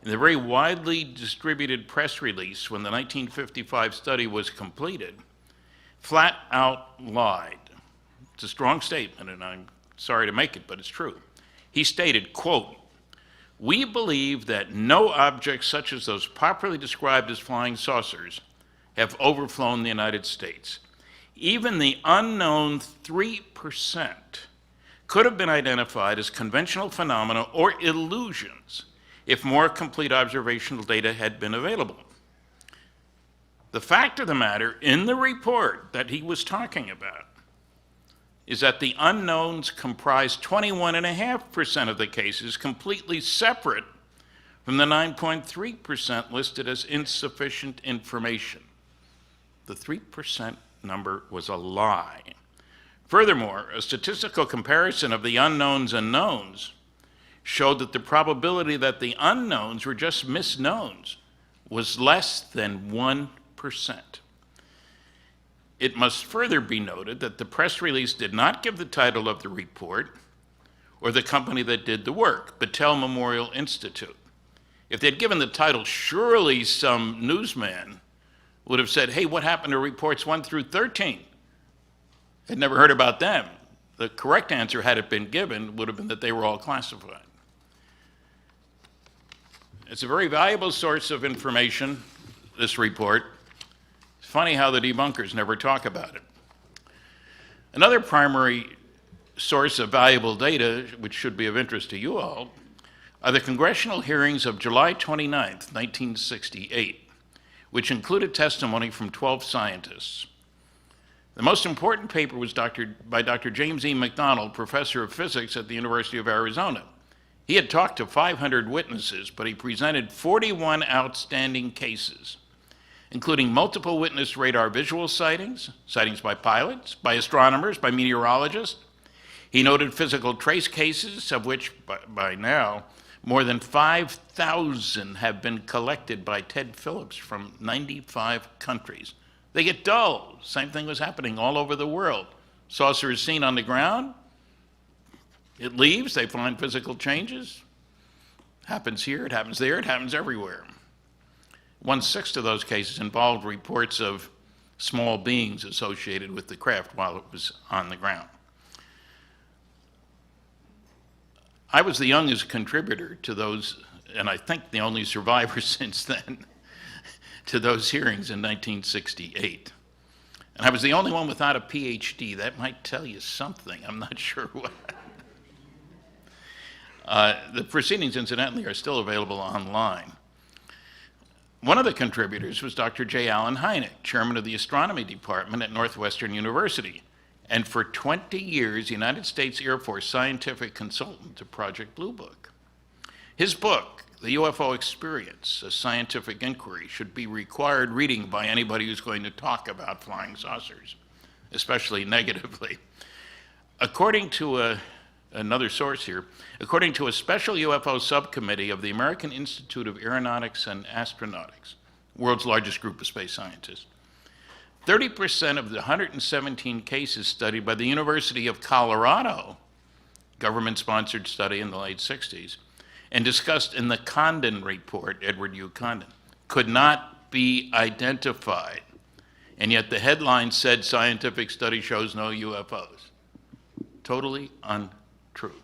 in the very widely distributed press release when the 1955 study was completed, flat out lied. It's a strong statement, and I'm sorry to make it, but it's true. He stated, quote, "We believe that no objects such as those popularly described as flying saucers have overflown the United States. Even the unknown 3% could have been identified as conventional phenomena or illusions if more complete observational data had been available." The fact of the matter in the report that he was talking about is that the unknowns comprise 21.5% of the cases, completely separate from the 9.3% listed as insufficient information. The 3% number was a lie. Furthermore, a statistical comparison of the unknowns and knowns showed that the probability that the unknowns were just misknowns was less than 1%. It must further be noted that the press release did not give the title of the report or the company that did the work, Battelle Memorial Institute. If they'd given the title, surely some newsman would have said, "Hey, what happened to reports 1 through 13? I'd never heard about them." The correct answer, had it been given, would have been that they were all classified. It's a very valuable source of information, this report. It's funny how the debunkers never talk about it. Another primary source of valuable data, which should be of interest to you all, are the congressional hearings of July 29th, 1968, which included testimony from 12 scientists. The most important paper was by Dr. James E. McDonald, professor of physics at the University of Arizona. He had talked to 500 witnesses, but he presented 41 outstanding cases, including multiple witness radar visual sightings, sightings by pilots, by astronomers, by meteorologists. He noted physical trace cases, of which by now more than 5,000 have been collected by Ted Phillips from 95 countries. They get dull. Same thing was happening all over the world. Saucer is seen on the ground. It leaves, they find physical changes. Happens here, it happens there, it happens everywhere. 1/6 of those cases involved reports of small beings associated with the craft while it was on the ground. I was the youngest contributor to those, and I think the only survivor since then, to those hearings in 1968. And I was the only one without a PhD. That might tell you something. I'm not sure what. The proceedings, incidentally, are still available online. One of the contributors was Dr. J. Allen Hynek, chairman of the astronomy department at Northwestern University, and for 20 years, United States Air Force scientific consultant to Project Blue Book. His book, The UFO Experience, A Scientific Inquiry, should be required reading by anybody who's going to talk about flying saucers, especially negatively. According to another source here, according to a special UFO subcommittee of the American Institute of Aeronautics and Astronautics, world's largest group of space scientists. 30% of the 117 cases studied by the University of Colorado, government-sponsored study in the late 60s, and discussed in the Condon report, Edward U. Condon, could not be identified. And yet the headline said, "Scientific study shows no UFOs." Totally untrue.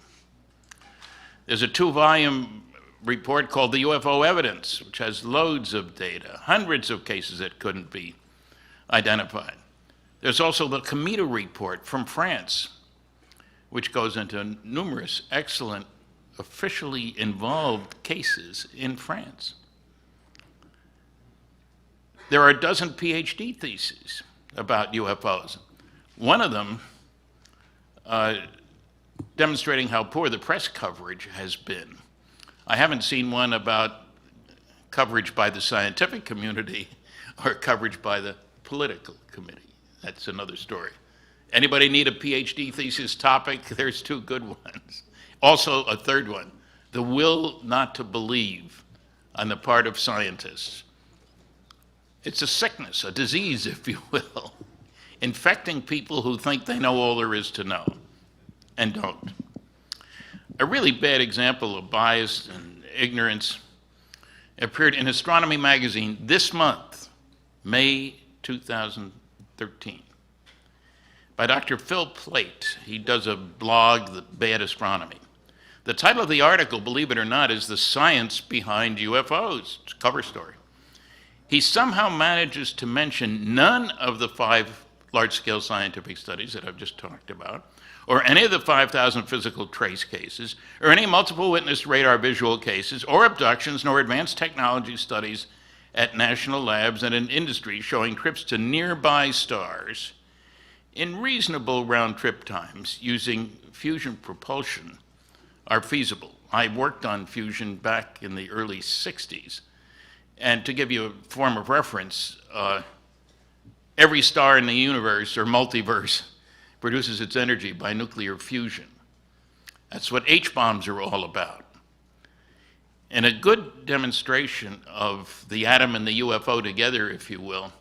There's a 2-volume report called the UFO Evidence, which has loads of data, hundreds of cases that couldn't be identified. There's also the Cometa report from France, which goes into numerous excellent officially involved cases in France. There are a dozen PhD theses about UFOs. One of them demonstrating how poor the press coverage has been. I haven't seen one about coverage by the scientific community or coverage by the political committee. That's another story. Anybody need a PhD thesis topic? There's 2 good ones. Also, a third one, the will not to believe on the part of scientists. It's a sickness, a disease, if you will, infecting people who think they know all there is to know and don't. A really bad example of bias and ignorance appeared in Astronomy magazine this month, May 2013, by Dr. Phil Plait. He does a blog, The Bad Astronomy. The title of the article, believe it or not, is "The Science Behind UFOs." It's a cover story. He somehow manages to mention none of the 5 large-scale scientific studies that I've just talked about, or any of the 5,000 physical trace cases, or any multiple witness radar visual cases, or abductions, nor advanced technology studies at national labs and in industry showing trips to nearby stars in reasonable round-trip times using fusion propulsion are feasible. I worked on fusion back in the early 60s. And to give you a form of reference, every star in the universe or multiverse produces its energy by nuclear fusion. That's what H-bombs are all about. And a good demonstration of the atom and the UFO together, if you will,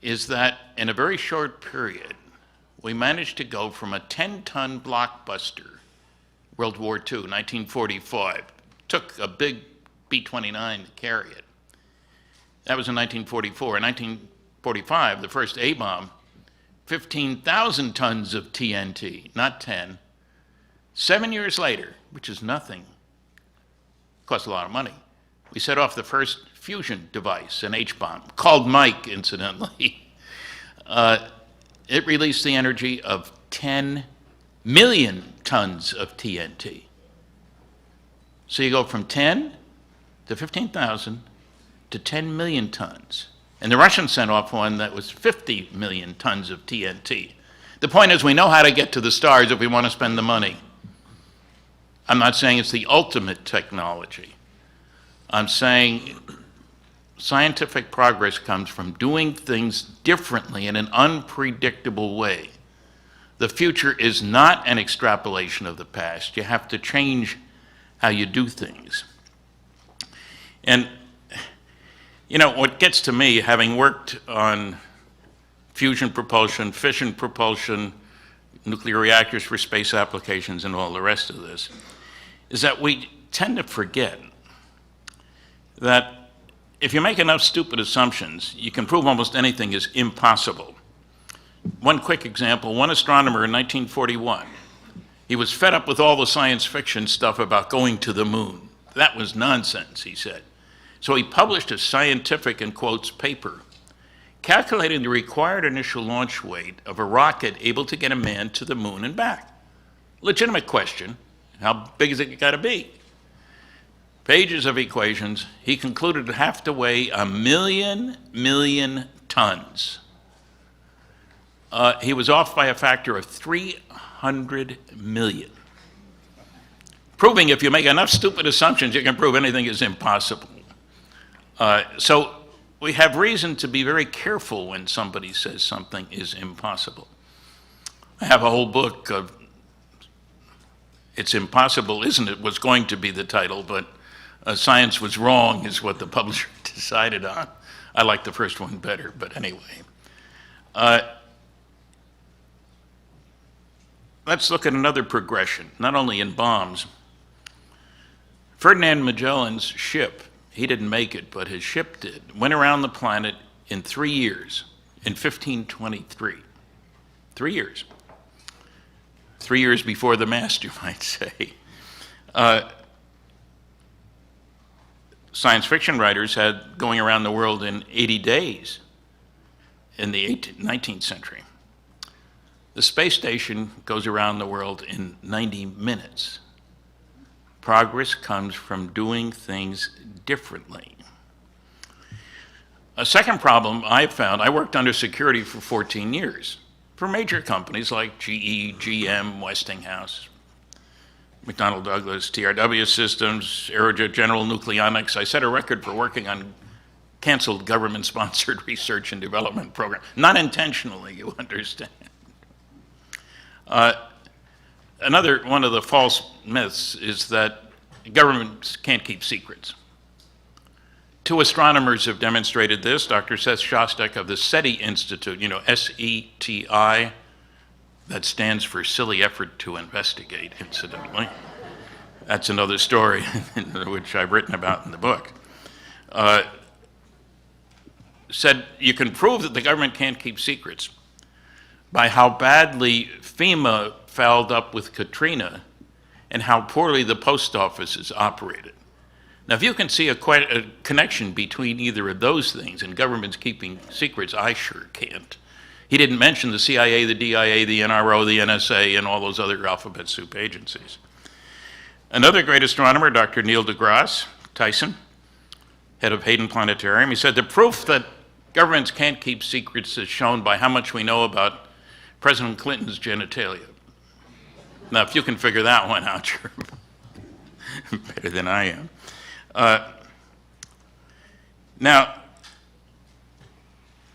is that in a very short period, we managed to go from a 10-ton blockbuster, World War II, 1945, took a big B-29 to carry it. That was in 1944. In 1945, the first A-bomb, 15,000 tons of TNT, not 10. 7 years later, which is nothing, cost a lot of money, we set off the first fusion device, an H-bomb, called Mike, incidentally. It released the energy of 10 million tons of TNT. So you go from 10 to 15,000 to 10 million tons. And the Russians sent off one that was 50 million tons of TNT. The point is, we know how to get to the stars if we want to spend the money. I'm not saying it's the ultimate technology. I'm saying scientific progress comes from doing things differently in an unpredictable way. The future is not an extrapolation of the past. You have to change how you do things. And you know, what gets to me, having worked on fusion propulsion, fission propulsion, nuclear reactors for space applications, and all the rest of this, is that we tend to forget that if you make enough stupid assumptions, you can prove almost anything is impossible. One quick example, one astronomer in 1941, he was fed up with all the science fiction stuff about going to the moon. That was nonsense, he said. So he published a scientific, in quotes, paper calculating the required initial launch weight of a rocket able to get a man to the moon and back. Legitimate question, how big is it got to be? Pages of equations, he concluded it have to weigh 1,000,000 tons. He was off by a factor of 300 million. Proving if you make enough stupid assumptions, you can prove anything is impossible. So we have reason to be very careful when somebody says something is impossible. I have a whole book of "It's Impossible, Isn't It?" was going to be the title, but Science Was Wrong is what the publisher decided on. I like the first one better, but anyway. Let's look at another progression, not only in bombs. Ferdinand Magellan's ship, he didn't make it, but his ship did, went around the planet in 3 years, in 1523. 3 years. 3 years before the mast, you might say. Science fiction writers had going around the world in 80 days in the 19th century. The space station goes around the world in 90 minutes. Progress comes from doing things differently. A second problem I found, I worked under security for 14 years for major companies like GE, GM, Westinghouse, McDonnell Douglas, TRW Systems, Aerojet General Nucleonics. I set a record for working on canceled government-sponsored research and development programs. Not intentionally, you understand. Another one of the false myths is that governments can't keep secrets. 2 astronomers have demonstrated this. Dr. Seth Shostak of the SETI Institute, you know, S-E-T-I, that stands for Silly Effort to Investigate, incidentally. That's another story which I've written about in the book. Said you can prove that the government can't keep secrets by how badly FEMA fouled up with Katrina and how poorly the post office is operated. Now, if you can see a connection between either of those things and governments keeping secrets, I sure can't. He didn't mention the CIA, the DIA, the NRO, the NSA, and all those other alphabet soup agencies. Another great astronomer, Dr. Neil deGrasse Tyson, head of Hayden Planetarium, he said the proof that governments can't keep secrets is shown by how much we know about President Clinton's genitalia. Now, if you can figure that one out, you're better than I am. Now,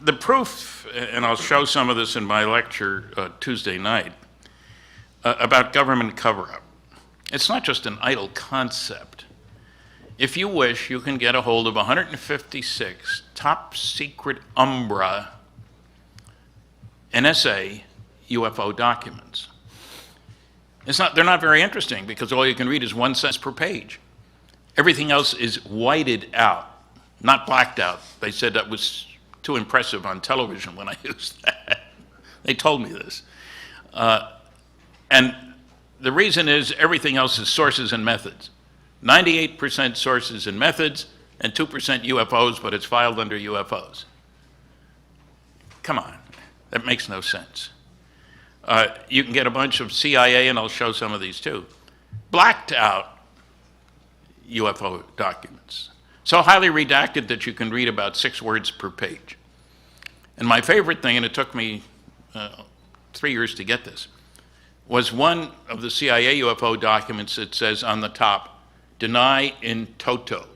the proof, and I'll show some of this in my lecture Tuesday night, about government cover-up. It's not just an idle concept. If you wish, you can get a hold of 156 top-secret Umbra NSA UFO documents. They're not very interesting because all you can read is 1 sentence per page. Everything else is whited out, not blacked out. They said that was too impressive on television when I used that. They told me this. And the reason is everything else is sources and methods. 98% sources and methods and 2% UFOs, but it's filed under UFOs. Come on, that makes no sense. You can get a bunch of CIA, and I'll show some of these too, blacked out UFO documents. So highly redacted that you can read about 6 words per page. And my favorite thing, and it took me 3 years to get this, was one of the CIA UFO documents that says on the top, deny in toto.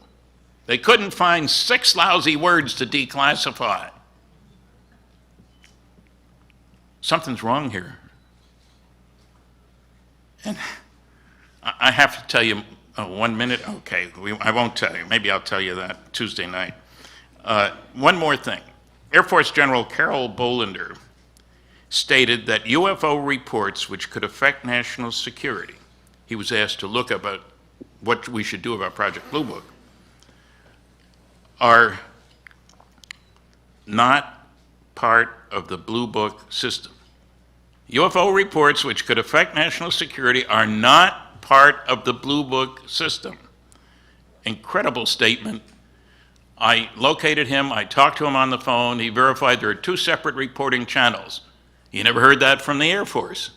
They couldn't find 6 lousy words to declassify. Something's wrong here. And I have to tell you, 1 minute? Okay, I won't tell you. Maybe I'll tell you that Tuesday night. One more thing. Air Force General Carol Bolender stated that UFO reports which could affect national security, he was asked to look about what we should do about Project Blue Book, are not part of the Blue Book system. UFO reports which could affect national security are not part of the Blue Book system. Incredible statement. I located him, I talked to him on the phone, he verified there are 2 separate reporting channels. You never heard that from the Air Force.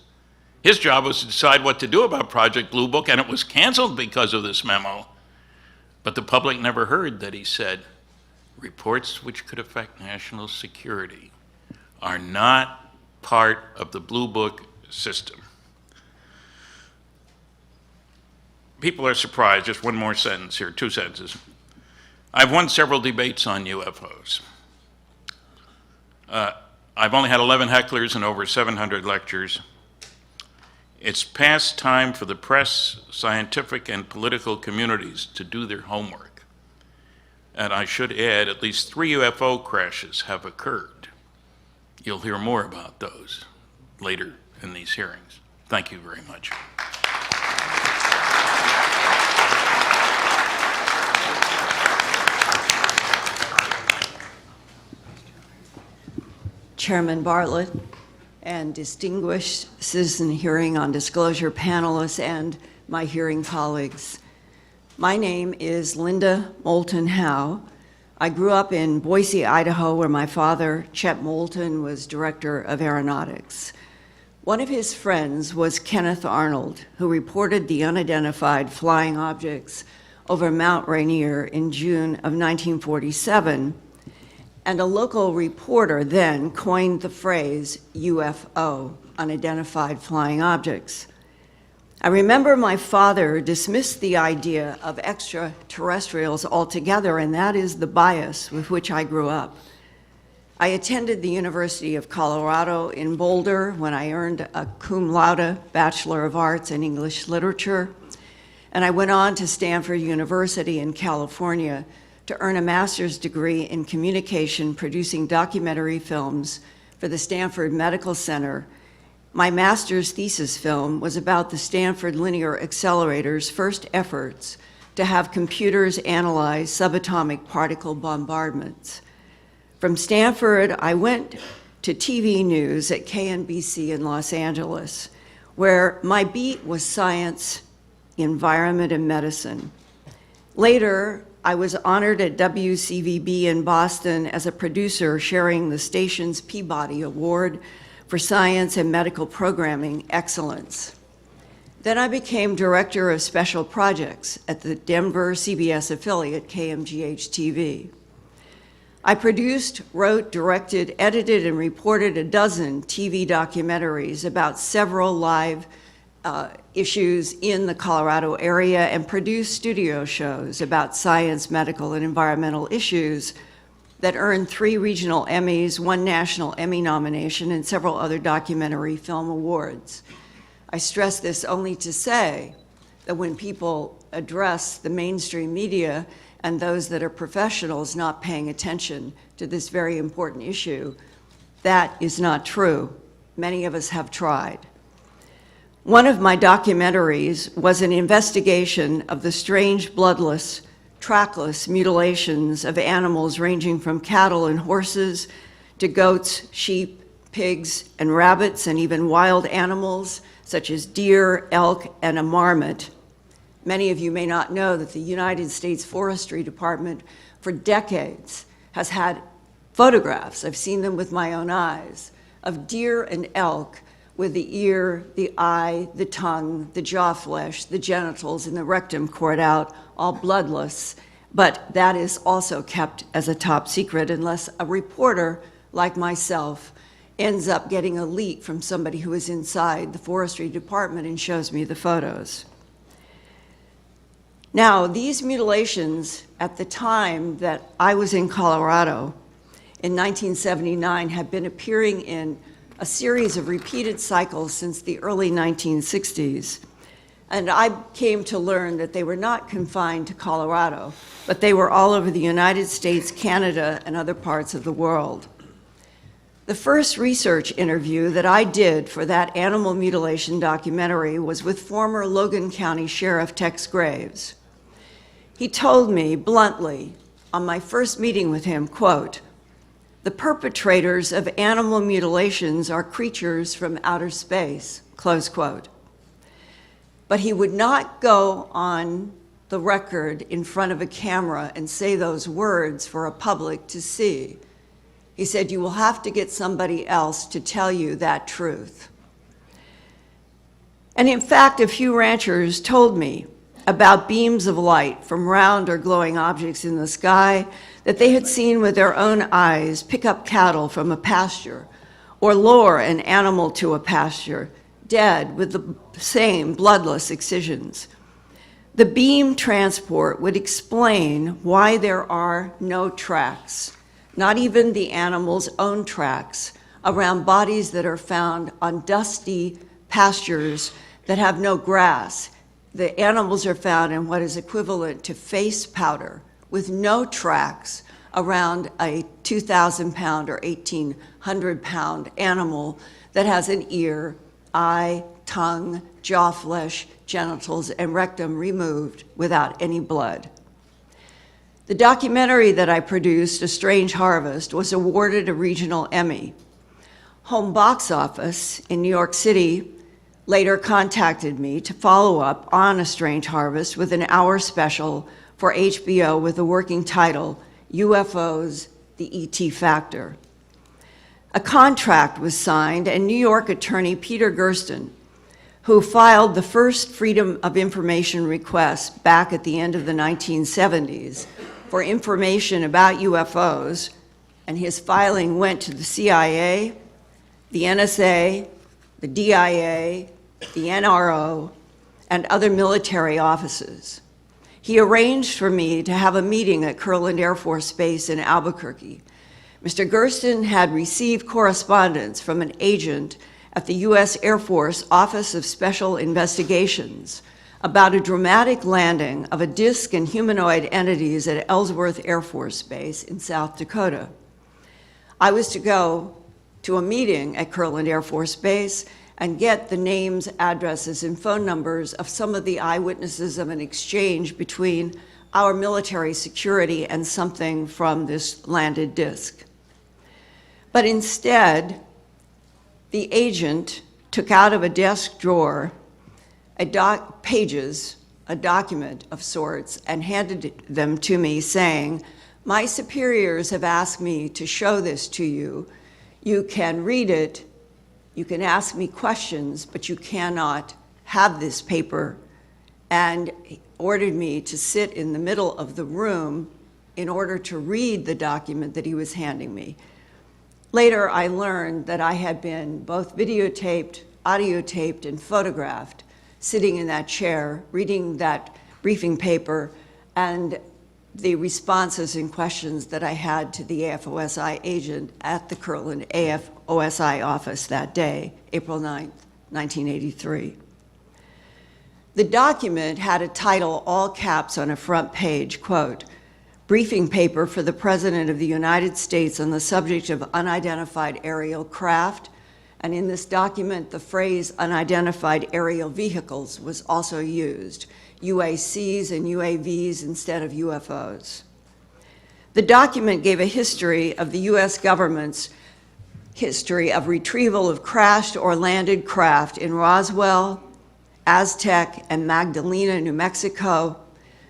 His job was to decide what to do about Project Blue Book, and it was canceled because of this memo. But the public never heard that he said, reports which could affect national security are not part of the Blue Book system. People are surprised. Just one more sentence here, 2 sentences. I've won several debates on UFOs. I've only had 11 hecklers and over 700 lectures. It's past time for the press, scientific, and political communities to do their homework. And I should add, at least 3 UFO crashes have occurred. You'll hear more about those later in these hearings. Thank you very much. Chairman Bartlett and distinguished citizen hearing on disclosure panelists and my hearing colleagues. My name is Linda Moulton Howe. I grew up in Boise, Idaho, where my father, Chet Moulton, was director of aeronautics. One of his friends was Kenneth Arnold, who reported the unidentified flying objects over Mount Rainier in June of 1947, and a local reporter then coined the phrase UFO, unidentified flying objects. I remember my father dismissed the idea of extraterrestrials altogether, and that is the bias with which I grew up. I attended the University of Colorado in Boulder when I earned a cum laude Bachelor of Arts in English Literature, and I went on to Stanford University in California to earn a master's degree in communication, producing documentary films for the Stanford Medical Center. My master's thesis film was about the Stanford Linear Accelerator's first efforts to have computers analyze subatomic particle bombardments. From Stanford, I went to TV news at KNBC in Los Angeles, where my beat was science, environment, and medicine. Later, I was honored at WCVB in Boston as a producer, sharing the station's Peabody Award for Science and Medical Programming Excellence. Then I became Director of Special Projects at the Denver CBS affiliate, KMGH-TV. I produced, wrote, directed, edited, and reported a dozen TV documentaries about several live issues in the Colorado area and produced studio shows about science, medical, and environmental issues that earned 3 regional Emmys, 1 national Emmy nomination, and several other documentary film awards. I stress this only to say that when people address the mainstream media and those that are professionals not paying attention to this very important issue, that is not true. Many of us have tried. One of my documentaries was an investigation of the strange bloodless, trackless mutilations of animals ranging from cattle and horses to goats, sheep, pigs, and rabbits, and even wild animals such as deer, elk, and a marmot. Many of you may not know that the United States Forestry Department for decades has had photographs, I've seen them with my own eyes, of deer and elk with the ear, the eye, the tongue, the jaw flesh, the genitals, and the rectum cord out, all bloodless. But that is also kept as a top secret unless a reporter like myself ends up getting a leak from somebody who is inside the forestry department and shows me the photos. Now, these mutilations at the time that I was in Colorado in 1979 had been appearing in a series of repeated cycles since the early 1960s. And I came to learn that they were not confined to Colorado, but they were all over the United States, Canada, and other parts of the world. The first research interview that I did for that animal mutilation documentary was with former Logan County Sheriff Tex Graves. He told me bluntly on my first meeting with him, quote, "The perpetrators of animal mutilations are creatures from outer space," close quote. But he would not go on the record in front of a camera and say those words for a public to see. He said, "You will have to get somebody else to tell you that truth." And in fact, a few ranchers told me about beams of light from round or glowing objects in the sky that they had seen with their own eyes pick up cattle from a pasture or lure an animal to a pasture, dead with the same bloodless excisions. The beam transport would explain why there are no tracks, not even the animal's own tracks, around bodies that are found on dusty pastures that have no grass. The animals are found in what is equivalent to face powder, with no tracks around a 2,000-pound or 1,800-pound animal that has an ear, eye, tongue, jaw flesh, genitals, and rectum removed without any blood. The documentary that I produced, A Strange Harvest, was awarded a regional Emmy. Home Box Office in New York City later contacted me to follow up on A Strange Harvest with an hour special for HBO with the working title, UFOs, the ET Factor. A contract was signed, and New York attorney Peter Gersten, who filed the first Freedom of Information request back at the end of the 1970s for information about UFOs, and his filing went to the CIA, the NSA, the DIA, the NRO, and other military offices. He arranged for me to have a meeting at Kirtland Air Force Base in Albuquerque. Mr. Gersten had received correspondence from an agent at the U.S. Air Force Office of Special Investigations about a dramatic landing of a disc and humanoid entities at Ellsworth Air Force Base in South Dakota. I was to go to a meeting at Kirtland Air Force Base and get the names, addresses, and phone numbers of some of the eyewitnesses of an exchange between our military security and something from this landed disc. But instead, the agent took out of a desk drawer a document of sorts, and handed them to me saying, "My superiors have asked me to show this to you. You can read it, you can ask me questions, but you cannot have this paper," and ordered me to sit in the middle of the room in order to read the document that he was handing me. Later, I learned that I had been both videotaped, audiotaped, and photographed sitting in that chair, reading that briefing paper, and the responses and questions that I had to the AFOSI agent at the Kirtland AFOSI office that day, April 9th, 1983. The document had a title, all caps on a front page, quote, "Briefing paper for the President of the United States on the subject of unidentified aerial craft," and in this document, the phrase unidentified aerial vehicles was also used, UACs and UAVs instead of UFOs. The document gave a history of the US government's history of retrieval of crashed or landed craft in Roswell, Aztec, and Magdalena, New Mexico,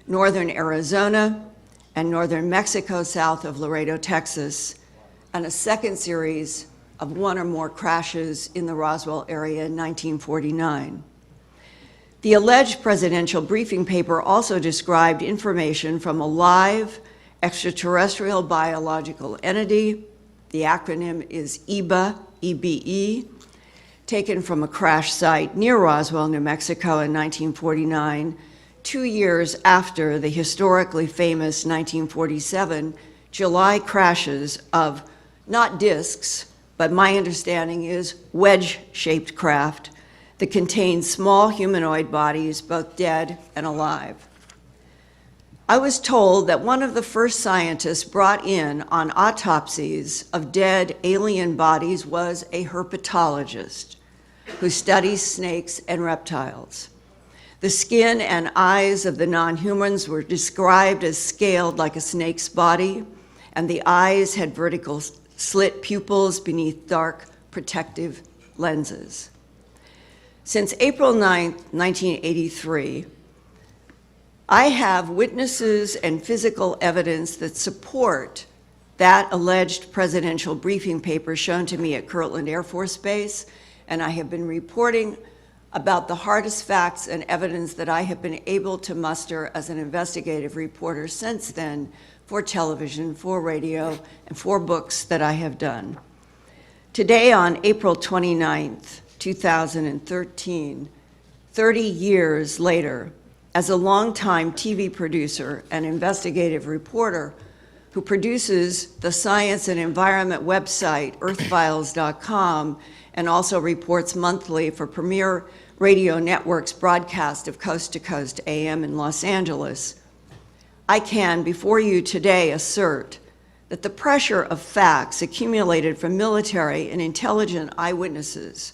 northern Arizona, and northern Mexico south of Laredo, Texas, and a second series of one or more crashes in the Roswell area in 1949. The alleged presidential briefing paper also described information from a live extraterrestrial biological entity, the acronym is EBE, EBE, taken from a crash site near Roswell, New Mexico in 1949, 2 years after the historically famous 1947 July crashes of not discs, but my understanding is wedge-shaped craft that contained small humanoid bodies, both dead and alive. I was told that one of the first scientists brought in on autopsies of dead alien bodies was a herpetologist who studies snakes and reptiles. The skin and eyes of the non-humans were described as scaled like a snake's body, and the eyes had vertical slit pupils beneath dark protective lenses. Since April 9, 1983, I have witnesses and physical evidence that support that alleged presidential briefing paper shown to me at Kirtland Air Force Base, and I have been reporting about the hardest facts and evidence that I have been able to muster as an investigative reporter since then for television, for radio, and for books that I have done. Today, on April 29th, 2013, 30 years later, as a longtime TV producer and investigative reporter who produces the science and environment website, earthfiles.com, and also reports monthly for Premier Radio Network's broadcast of Coast to Coast AM in Los Angeles, I can, before you today, assert that the pressure of facts accumulated from military and intelligent eyewitnesses,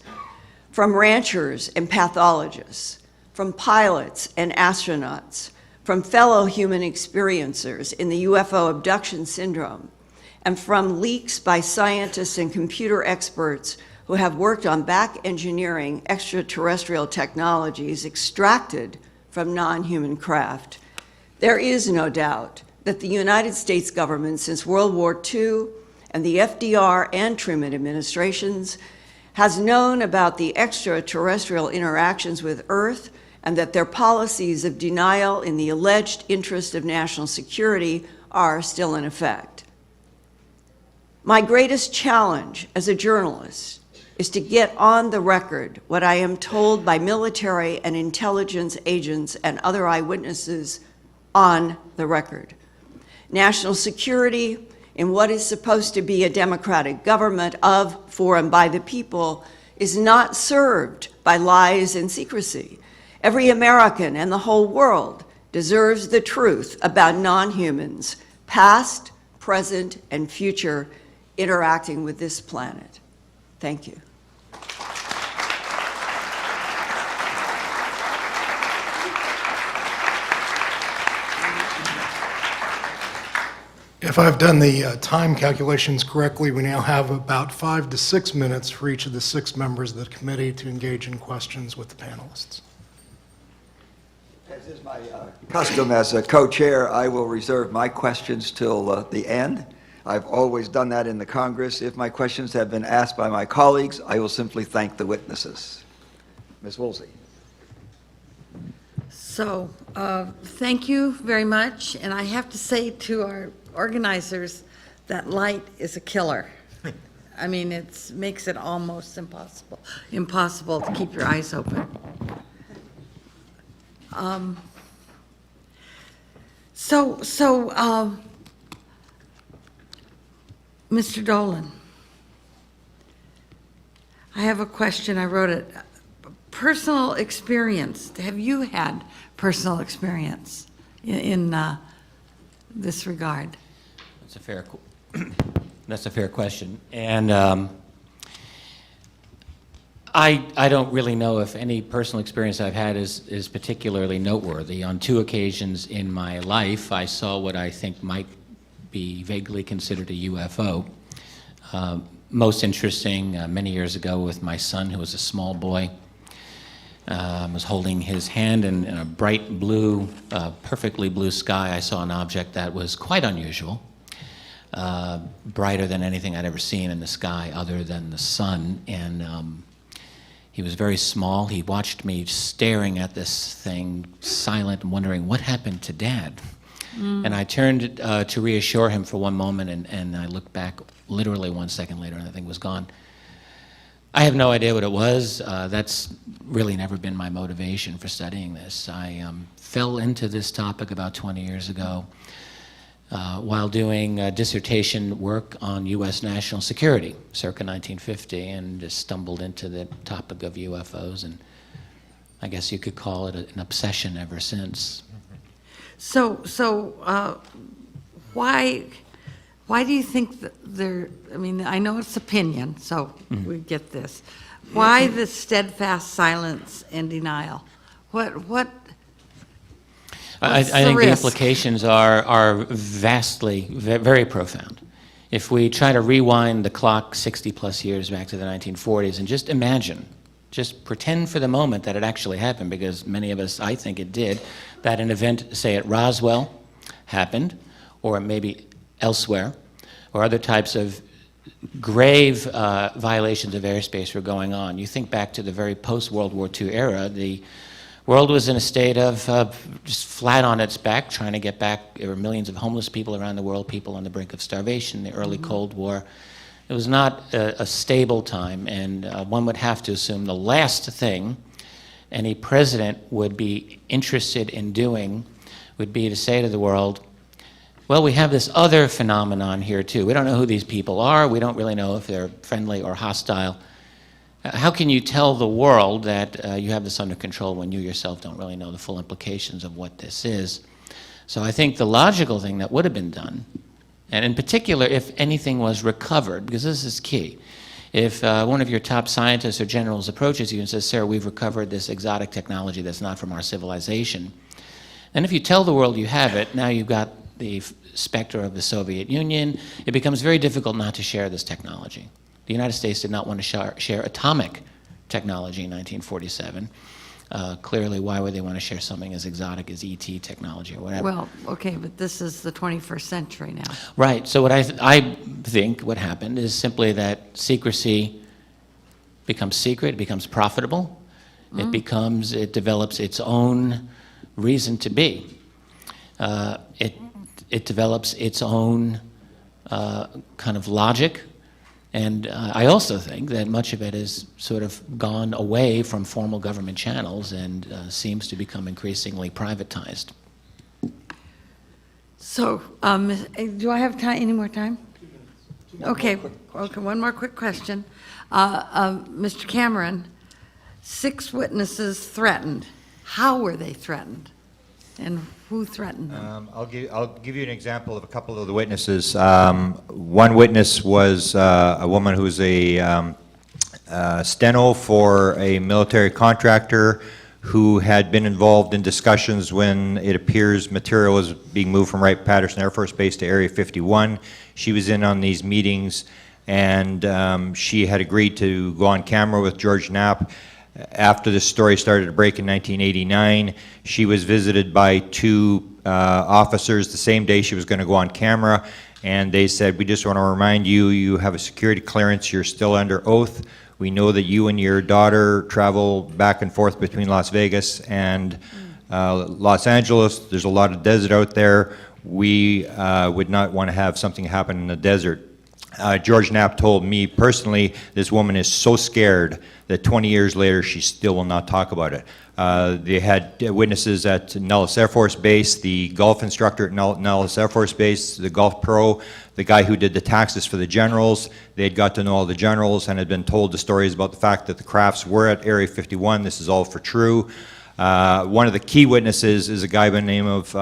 from ranchers and pathologists, from pilots and astronauts, from fellow human experiencers in the UFO abduction syndrome, and from leaks by scientists and computer experts who have worked on back engineering extraterrestrial technologies extracted from non-human craft, there is no doubt that the United States government since World War II and the FDR and Truman administrations has known about the extraterrestrial interactions with Earth and that their policies of denial in the alleged interest of national security are still in effect. My greatest challenge as a journalist is to get on the record what I am told by military and intelligence agents and other eyewitnesses on the record. National security in what is supposed to be a democratic government of, for, and by the people is not served by lies and secrecy. Every American and the whole world deserves the truth about non-humans, past, present, and future, interacting with this planet. Thank you. If I've done the time calculations correctly, we now have about 5 to 6 minutes for each of the 6 members of the committee to engage in questions with the panelists. As is my custom as a co-chair, I will reserve my questions till the end. I've always done that in the Congress. If my questions have been asked by my colleagues, I will simply thank the witnesses. Ms. Woolsey. So, thank you very much, and I have to say to our organizers, that light is a killer. I mean, it makes it almost impossible to keep your eyes open. Mr. Dolan, I have a question. I wrote it. Personal experience. Have you had personal experience in this regard? That's a fair question. And I don't really know if any personal experience I've had is particularly noteworthy. On 2 occasions in my life, I saw what I think might be vaguely considered a UFO. Most interesting, many years ago with my son, who was a small boy. Was holding his hand in a bright blue, perfectly blue sky. I saw an object that was quite unusual, brighter than anything I'd ever seen in the sky other than the sun. And he was very small. He watched me staring at this thing, silent and wondering, what happened to Dad? And I turned to reassure him for one moment, and I looked back literally 1 second later, and the thing was gone. I have no idea what it was. That's really never been my motivation for studying this. I fell into this topic about 20 years ago while doing dissertation work on U.S. national security, circa 1950, and just stumbled into the topic of UFOs, and I guess you could call it an obsession ever since. Why do you think that I mean, I know it's opinion, so we get this. Why the steadfast silence and denial? I think the implications are vastly, very profound. If we try to rewind the clock 60 plus years back to the 1940s and just imagine, just pretend for the moment that it actually happened, because many of us, I think it did, that an event, say at Roswell, happened, or maybe elsewhere, or other types of grave violations of airspace were going on. You think back to the very post-World War II era, the world was in a state of just flat on its back, trying to get back. There were millions of homeless people around the world, people on the brink of starvation, the early Cold War. It was not a stable time, and one would have to assume the last thing any president would be interested in doing would be to say to the world, well, we have this other phenomenon here too. We don't know who these people are. We don't really know if they're friendly or hostile. How can you tell the world that you have this under control when you yourself don't really know the full implications of what this is? So I think the logical thing that would have been done, and in particular if anything was recovered, because this is key, if one of your top scientists or generals approaches you and says, sir, we've recovered this exotic technology that's not from our civilization, and if you tell the world you have it, now you've got the specter of the Soviet Union, it becomes very difficult not to share this technology. The United States did not want to share atomic technology in 1947. Clearly, why would they want to share something as exotic as ET technology or whatever? Well, okay, but this is the 21st century now. Right. So what I think what happened is simply that secrecy becomes secret, it becomes profitable, it develops its own reason to be. It develops its own kind of logic. And I also think that much of it has sort of gone away from formal government channels and seems to become increasingly privatized. So, do I have time, any more time? Okay, okay, one more quick question. Mr. Cameron, 6 witnesses threatened. How were they threatened? And who threatened them? I'll give you an example of a couple of the witnesses. One witness was a woman who's a steno for a military contractor who had been involved in discussions when it appears material was being moved from Wright-Patterson Air Force Base to Area 51. She was in on these meetings, and she had agreed to go on camera with George Knapp. After this story started to break in 1989, she was visited by 2 officers the same day she was going to go on camera, and they said, we just want to remind you, you have a security clearance, you're still under oath. We know that you and your daughter travel back and forth between Las Vegas and Los Angeles. There's a lot of desert out there. We would not want to have something happen in the desert. George Knapp told me personally, this woman is so scared that 20 years later she still will not talk about it. They had witnesses at Nellis Air Force Base, the golf instructor at Nellis Air Force Base, the golf pro, the guy who did the taxes for the generals. They had got to know all the generals and had been told the stories about the fact that the crafts were at Area 51. This is all for true. One of the key witnesses is a guy by the name of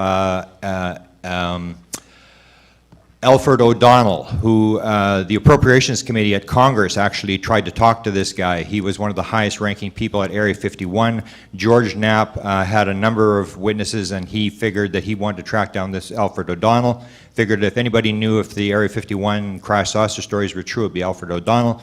Alfred O'Donnell, who the Appropriations Committee at Congress actually tried to talk to this guy. He was one of the highest ranking people at Area 51. George Knapp had a number of witnesses, and he figured that he wanted to track down this Alfred O'Donnell. Figured if anybody knew if the Area 51 crash saucer stories were true, it would be Alfred O'Donnell.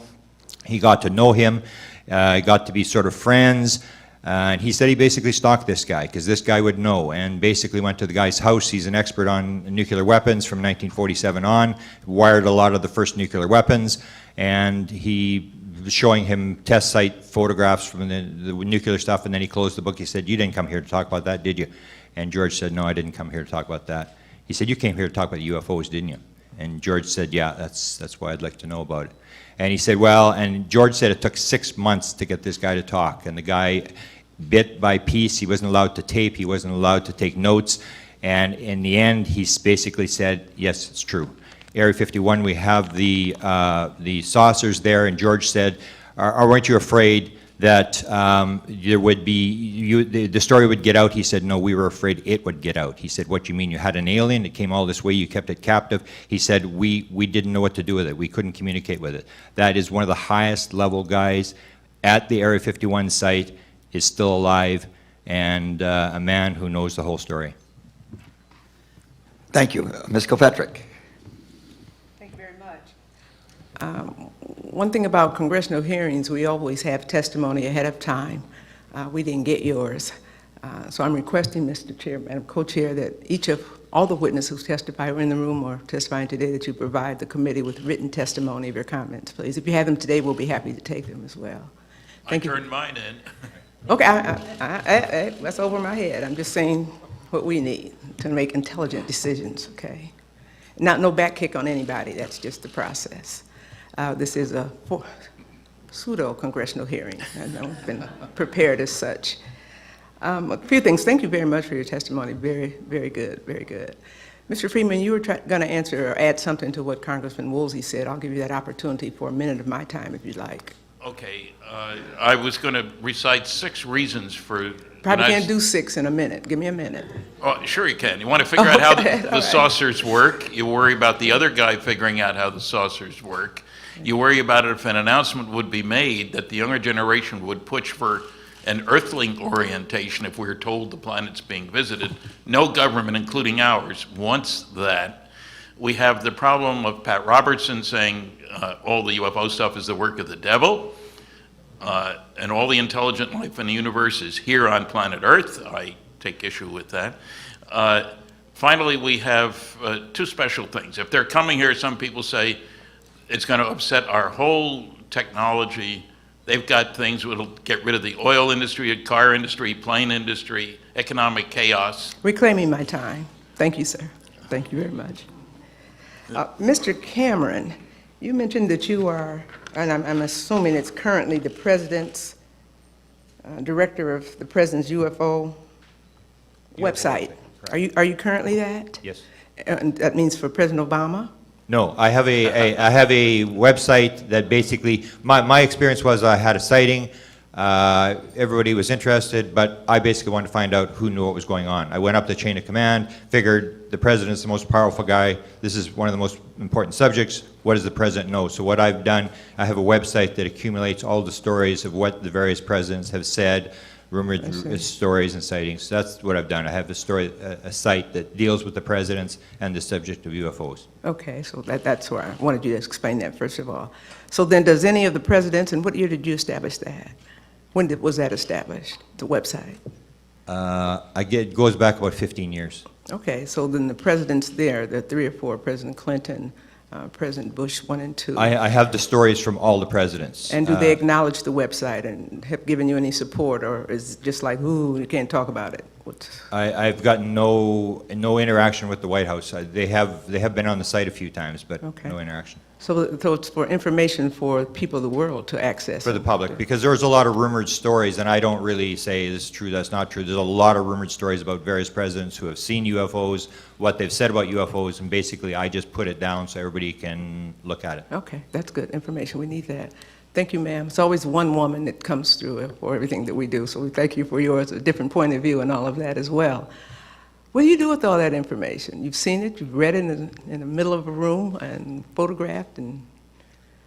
He got to know him, got to be sort of friends. And he said he basically stalked this guy because this guy would know, and basically went to the guy's house. He's an expert on nuclear weapons from 1947 on, wired a lot of the first nuclear weapons, and he was showing him test site photographs from the nuclear stuff, and then he closed the book. He said, you didn't come here to talk about that, did you? And George said, no, I didn't come here to talk about that. He said, you came here to talk about UFOs, didn't you? And George said, yeah, that's why I'd like to know about it. And he said, well, and George said it took 6 months to get this guy to talk, and the guy, bit by piece, he wasn't allowed to tape, he wasn't allowed to take notes, and in the end, he basically said, yes, it's true. Area 51, we have the saucers there, and George said, aren't you afraid that there would be, the story would get out? He said, no, we were afraid it would get out. He said, what do you mean? You had an alien, it came all this way, you kept it captive? He said, we didn't know what to do with it, we couldn't communicate with it. That is one of the highest level guys at the Area 51 site, is still alive, and a man who knows the whole story. Thank you. Ms. Kilpatrick. Thank you very much. One thing about congressional hearings, we always have testimony ahead of time. We didn't get yours. So I'm requesting, Mr. Chair, Madam Co-Chair, that each of all the witnesses who testify or in the room or testifying today, that you provide the committee with written testimony of your comments, please. If you have them today, we'll be happy to take them as well. Thank you. I turned mine in. Okay, that's over my head. I'm just saying what we need to make intelligent decisions, okay? No back kick on anybody, that's just the process. This is a pseudo-congressional hearing. I've been prepared as such. A few things. Thank you very much for your testimony. Very, very good, very good. Mr. Freeman, you were going to answer or add something to what Congressman Woolsey said. I'll give you that opportunity for a minute of my time if you'd like. Okay, I was going to recite 6 reasons for... Probably United- can't do 6 in a minute. Give me a minute. Oh, sure you can. You want to figure out how Okay, the all right. saucers work. You worry about the other guy figuring out how the saucers work. You worry about it if an announcement would be made that the younger generation would push for an earthling orientation if we were told the planet's being visited. No government, including ours, wants that. We have the problem of Pat Robertson saying all the UFO stuff is the work of the devil. And all the intelligent life in the universe is here on planet Earth. I take issue with that. Finally, we have 2 special things. If they're coming here, some people say it's going to upset our whole technology. They've got things that will get rid of the oil industry, the car industry, plane industry, economic chaos. Reclaiming my time. Thank you, sir. Thank you very much. Mr. Cameron, you mentioned that you are, and I'm assuming it's currently the president's director of the president's UFO website. Are you currently that? Yes. And that means for President Obama? No, I have a website that basically, my experience was I had a sighting, everybody was interested, but I basically wanted to find out who knew what was going on. I went up the chain of command, figured the president's the most powerful guy, this is one of the most important subjects, what does the president know? So what I've done, I have a website that accumulates all the stories of what the various presidents have said, rumored stories and sightings. That's what I've done. I have a site that deals with the presidents and the subject of UFOs. Okay, so that's where I wanted you to explain that first of all. So then does any of the presidents, and what year did you establish that? When was that established, the website? It goes back about 15 years. Okay, so then the presidents there, the 3 or 4, President Clinton, President Bush 1 and 2. I have the stories from all the presidents. And do they acknowledge the website and have given you any support, or is it just like, ooh, you can't talk about it? I've gotten no interaction with the White House. They have been on the site a few times, but no interaction. So it's for information for people of the world to access. For the public, because there's a lot of rumored stories, and I don't really say this is true, that's not true. There's a lot of rumored stories about various presidents who have seen UFOs, what they've said about UFOs, and basically I just put it down so everybody can look at it. Okay, that's good information. We need that. Thank you, ma'am. It's always one woman that comes through for everything that we do, so we thank you for yours, a different point of view and all of that as well. What do you do with all that information? You've seen it, you've read it in the middle of a room and photographed and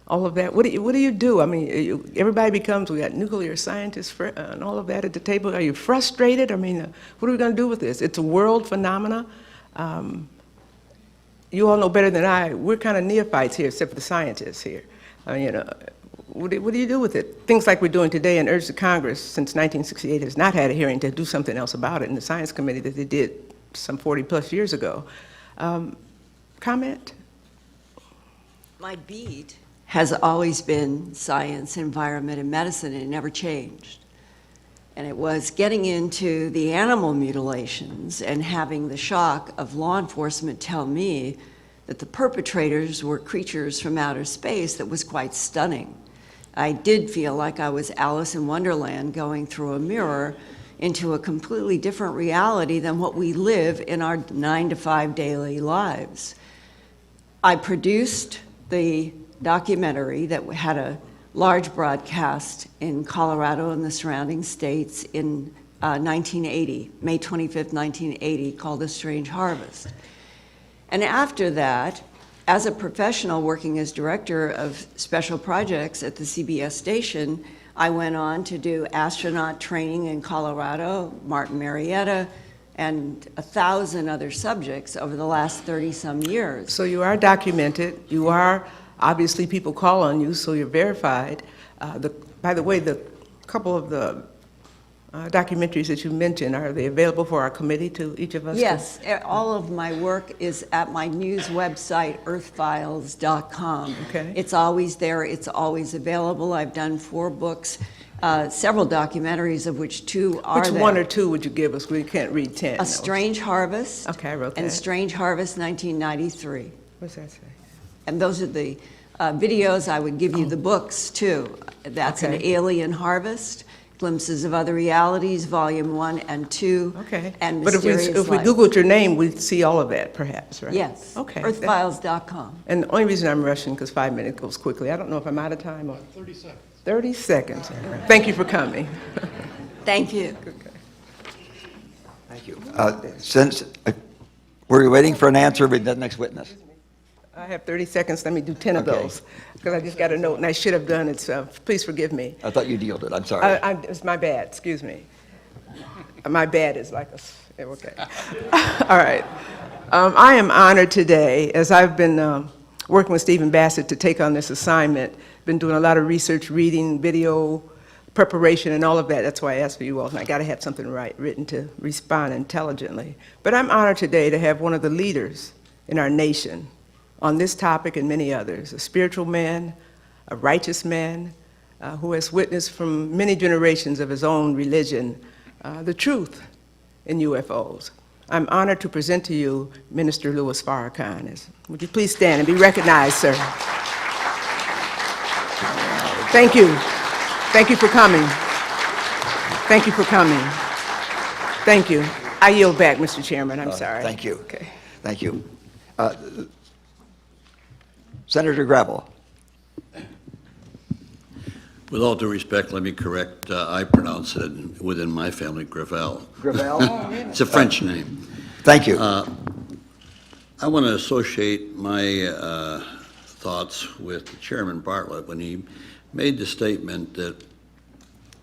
all of that. What do you do? I mean, everybody becomes, we got nuclear scientists and all of that at the table. Are you frustrated? I mean, what are we going to do with this? It's a world phenomena. You all know better than I. We're kind of neophytes here, except for the scientists here. What do you do with it? Things like we're doing today, and urge the Congress, since 1968, has not had a hearing to do something else about it in the Science Committee that they did some 40-plus years ago. Comment? My beat has always been science, environment, and medicine, and it never changed. And it was getting into the animal mutilations and having the shock of law enforcement tell me that the perpetrators were creatures from outer space that was quite stunning. I did feel like I was Alice in Wonderland going through a mirror into a completely different reality than what we live in our 9-to-5 daily lives. I produced the documentary that had a large broadcast in Colorado and the surrounding states in 1980, May 25th, 1980, called A Strange Harvest. And after that, as a professional working as director of special projects at the CBS station, I went on to do astronaut training in Colorado, Martin Marietta, and 1,000 other subjects over the last 30-some years. So you are documented. You are, obviously people call on you, so you're verified. By the way, the couple of the documentaries that you mentioned, are they available for our committee, to each of us? Yes, all of my work is at my news website, earthfiles.com. Okay. It's always there, it's always available. I've done 4 books, several documentaries, of which 2 are there. Which 1 or 2 would you give us? We can't read 10. A Strange Harvest. Okay, I wrote that. And Strange Harvest 1993. What's that say? And those are the videos. I would give you the books, too. That's An Alien Harvest, Glimpses of Other Realities, Volume 1 and 2. Okay. And but if we Life. Googled your name, we'd see all of that, perhaps, right? Yes. Okay. Earthfiles.com. And the only reason I'm rushing, because 5 minutes goes quickly, I don't know if I'm out of time or... 30 seconds. 30 seconds. Thank you for coming. Thank you. Thank you. Were you waiting for an answer with the next witness? I have 30 seconds. Let me do 10 of Okay. those, because I just got a note, and I should have done it, so please forgive me. I thought you'd yielded. I'm sorry. It's my bad, excuse me. My bad is like okay. All right. I am honored today, as I've been working with Stephen Bassett to take on this assignment, been doing a lot of research, reading, video, preparation, and all of that. That's why I asked for you all, and I got to have something written to respond intelligently. But I'm honored today to have one of the leaders in our nation on this topic and many others, a spiritual man, a righteous man, who has witnessed from many generations of his own religion the truth in UFOs. I'm honored to present to you Minister Louis Farrakhan. Would you please stand and be recognized, sir? Thank you. Thank you for coming. Thank you for coming. Thank you. I yield back, Mr. Chairman. I'm sorry. Thank you. Okay. Thank you. Senator Gravel. With all due respect, let me correct, I pronounce it within my family, Gravel. Gravel? It's a French name. Thank you. I want to associate my thoughts with Chairman Bartlett when he made the statement that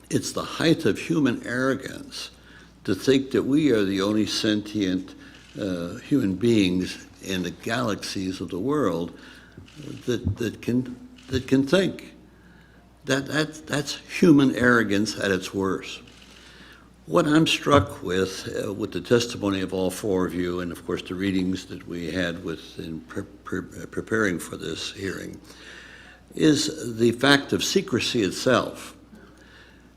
it's the height of human arrogance to think that we are the only sentient human beings in the galaxies of the world that can think. That's human arrogance at its worst. What I'm struck with the testimony of all four of you, and of course the readings that we had in preparing for this hearing, is the fact of secrecy itself.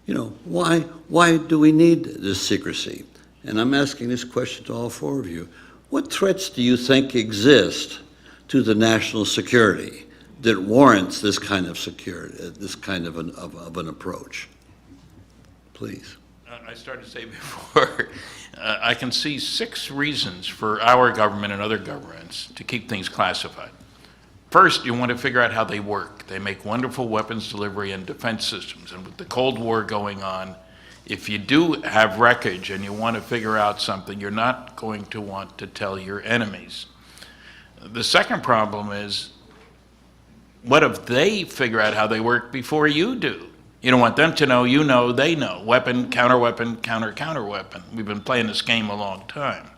You know, why do we need this secrecy? And I'm asking this question to all four of you. What threats do you think exist to the national security that warrants this kind of security, this kind of an approach? Please. I started to say before, I can see 6 reasons for our government and other governments to keep things classified. First, you want to figure out how they work. They make wonderful weapons delivery and defense systems. And with the Cold War going on, if you do have wreckage and you want to figure out something, you're not going to want to tell your enemies. The second problem is, what if they figure out how they work before you do? You don't want them to know, you know, they know. Weapon, counter-weapon, counter-counter-weapon. We've been playing this game a long time.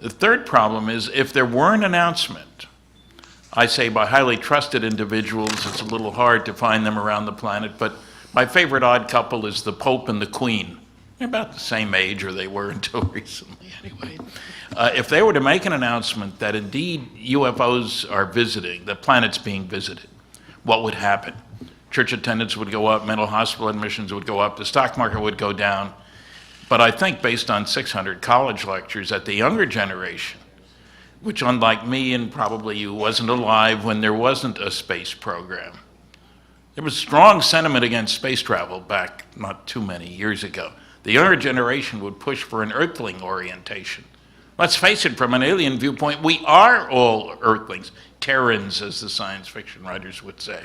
The third problem is, if there were an announcement, I say by highly trusted individuals, it's a little hard to find them around the planet, but my favorite odd couple is the Pope and the Queen. They're about the same age, or they were until recently anyway. If they were to make an announcement that indeed UFOs are visiting, the planet's being visited, what would happen? Church attendance would go up, mental hospital admissions would go up, the stock market would go down. But I think based on 600 college lectures that the younger generation, which unlike me and probably you wasn't alive when there wasn't a space program. There was strong sentiment against space travel back not too many years ago. The younger generation would push for an Earthling orientation. Let's face it, from an alien viewpoint, we are all Earthlings, Terrans, as the science fiction writers would say.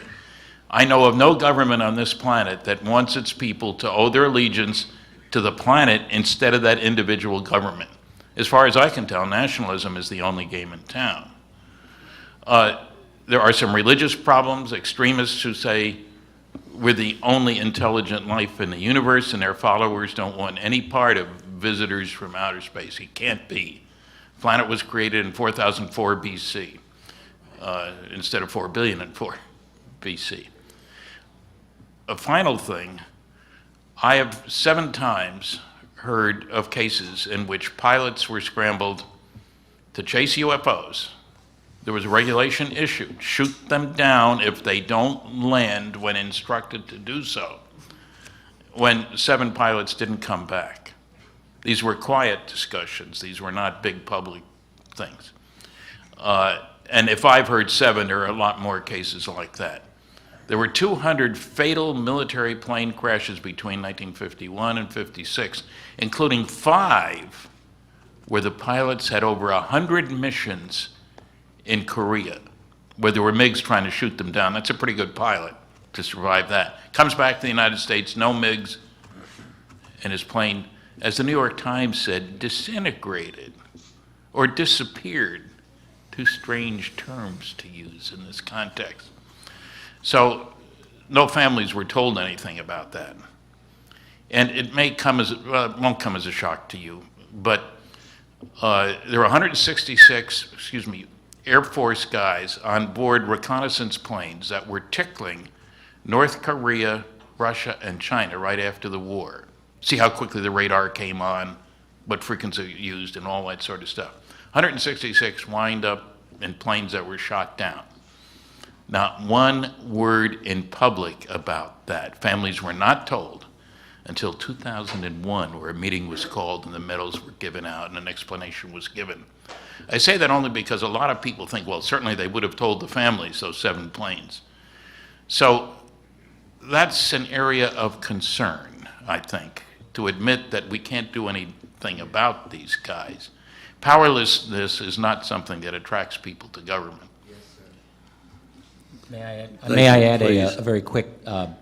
I know of no government on this planet that wants its people to owe their allegiance to the planet instead of that individual government. As far as I can tell, nationalism is the only game in town. There are some religious problems, extremists who say we're the only intelligent life in the universe and their followers don't want any part of visitors from outer space. It can't be. The planet was created in 4004 BC instead of 4 billion in 4 BC. A final thing, I have 7 times heard of cases in which pilots were scrambled to chase UFOs. There was a regulation issued, shoot them down if they don't land when instructed to do so, when 7 pilots didn't come back. These were quiet discussions. These were not big public things. And if I've heard 7, there are a lot more cases like that. There were 200 fatal military plane crashes between 1951 and 56, including 5 where the pilots had over 100 missions in Korea, where there were MiGs trying to shoot them down. That's a pretty good pilot. to survive that. Comes back to the United States, no MiGs, and his plane, as the New York Times said, disintegrated or disappeared. Two strange terms to use in this context. So no families were told anything about that. And it may come as, well, it won't come as a shock to you, but there were 166, Air Force guys on board reconnaissance planes that were tickling North Korea, Russia, and China right after the war. See how quickly the radar came on, what frequency it used, and all that sort of stuff. 166 wind up in planes that were shot down. Not one word in public about that. Families were not told until 2001, where a meeting was called and the medals were given out and an explanation was given. I say that only because a lot of people think, well, certainly they would have told the families, those 7 planes. So that's an area of concern, I think, to admit that we can't do anything about these guys. Powerlessness is not something that attracts people to government. May I add a very quick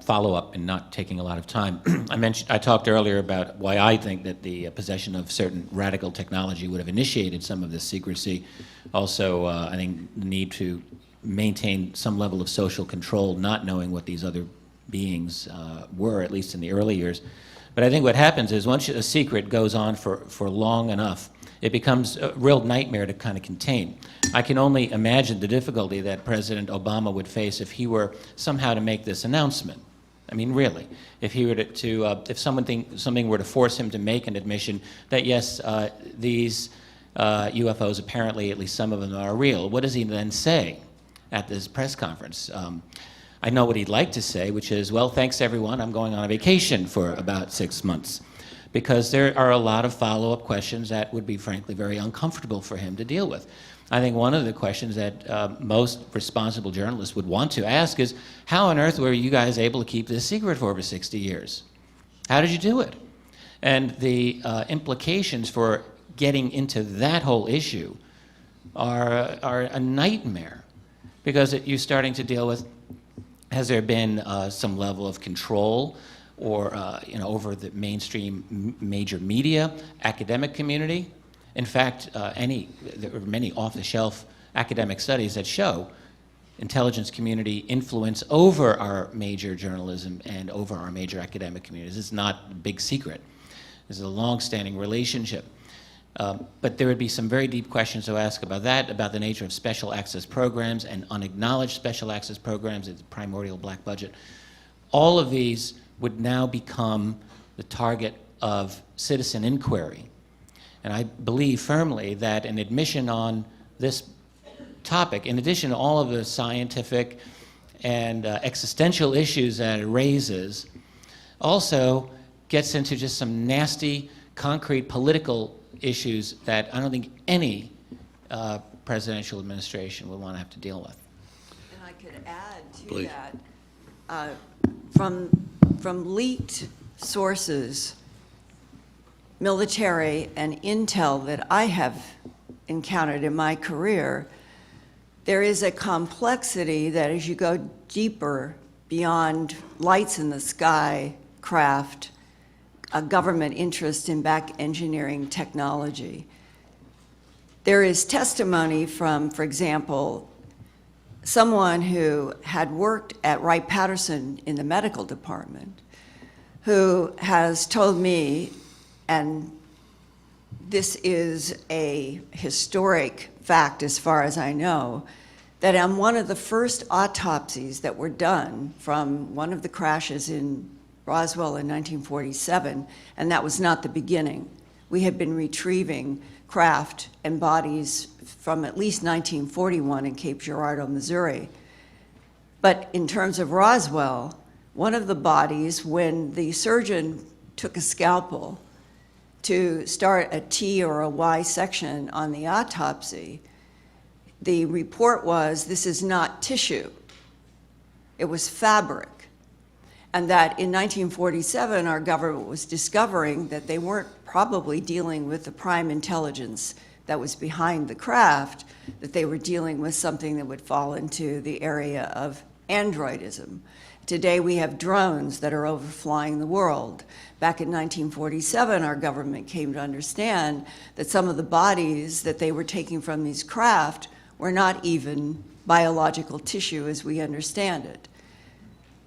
follow-up, and not taking a lot of time? I talked earlier about why I think that the possession of certain radical technology would have initiated some of this secrecy. Also, I think the need to maintain some level of social control, not knowing what these other beings were, at least in the early years. But I think what happens is once a secret goes on for long enough, it becomes a real nightmare to kind of contain. I can only imagine the difficulty that President Obama would face if he were somehow to make this announcement. I mean, really, if he were if something were to force him to make an admission that yes, these UFOs apparently, at least some of them, are real. What does he then say at this press conference? I know what he'd like to say, which is, well, thanks everyone, I'm going on a vacation for about 6 months. Because there are a lot of follow-up questions that would be, frankly, very uncomfortable for him to deal with. I think one of the questions that most responsible journalists would want to ask is, how on earth were you guys able to keep this secret for over 60 years? How did you do it? And the implications for getting into that whole issue are a nightmare, because you're starting to deal with, has there been some level of control or over the mainstream major media, academic community? In fact, there are many off-the-shelf academic studies that show intelligence community influence over our major journalism and over our major academic communities. It's not a big secret. There's a long-standing relationship. But there would be some very deep questions to ask about that, about the nature of special access programs and unacknowledged special access programs, the primordial black budget. All of these would now become the target of citizen inquiry. And I believe firmly that an admission on this topic, in addition to all of the scientific and existential issues that it raises, also gets into just some nasty, concrete political issues that I don't think any presidential administration would want to have to deal with. And I could add to Please. that, from leaked sources, military and intel that I have encountered in my career, there is a complexity that as you go deeper beyond lights in the sky craft, a government interest in back engineering technology. There is testimony from, for example, someone who had worked at Wright-Patterson in the medical department, who has told me, and this is a historic fact as far as I know, that on one of the first autopsies that were done from one of the crashes in Roswell in 1947, and that was not the beginning. We had been retrieving craft and bodies from at least 1941 in Cape Girardeau, Missouri. But in terms of Roswell, one of the bodies, when the surgeon took a scalpel to start a T or a Y section on the autopsy, the report was, this is not tissue, it was fabric. And that in 1947, our government was discovering that they weren't probably dealing with the prime intelligence that was behind the craft, that they were dealing with something that would fall into the area of androidism. Today we have drones that are overflying the world. Back in 1947, our government came to understand that some of the bodies that they were taking from these craft were not even biological tissue as we understand it.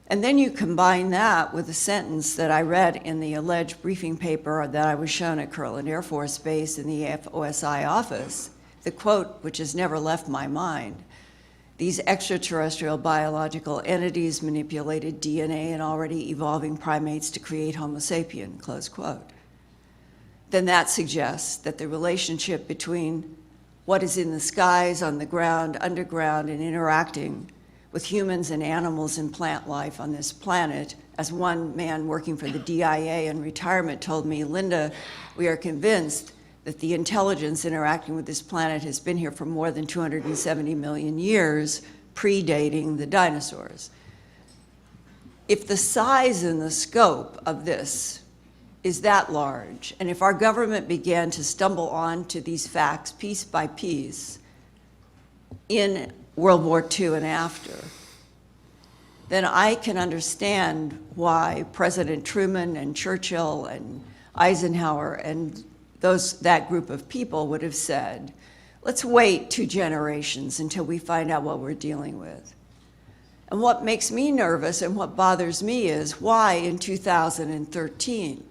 And then you combine that with a sentence that I read in the alleged briefing paper that I was shown at Kirtland Air Force Base in the OSI office, the quote which has never left my mind: "These extraterrestrial biological entities manipulated DNA in already evolving primates to create Homo sapien," close quote. Then that suggests that the relationship between what is in the skies, on the ground, underground, and interacting with humans and animals and plant life on this planet, as one man working for the DIA in retirement told me, "Linda, we are convinced that the intelligence interacting with this planet has been here for more than 270 million years, predating the dinosaurs." If the size and the scope of this is that large, and if our government began to stumble onto these facts piece by piece in World War II and after, then I can understand why President Truman and Churchill and Eisenhower and that group of people would have said, let's wait 2 generations until we find out what we're dealing with. And what makes me nervous and what bothers me is why in 2013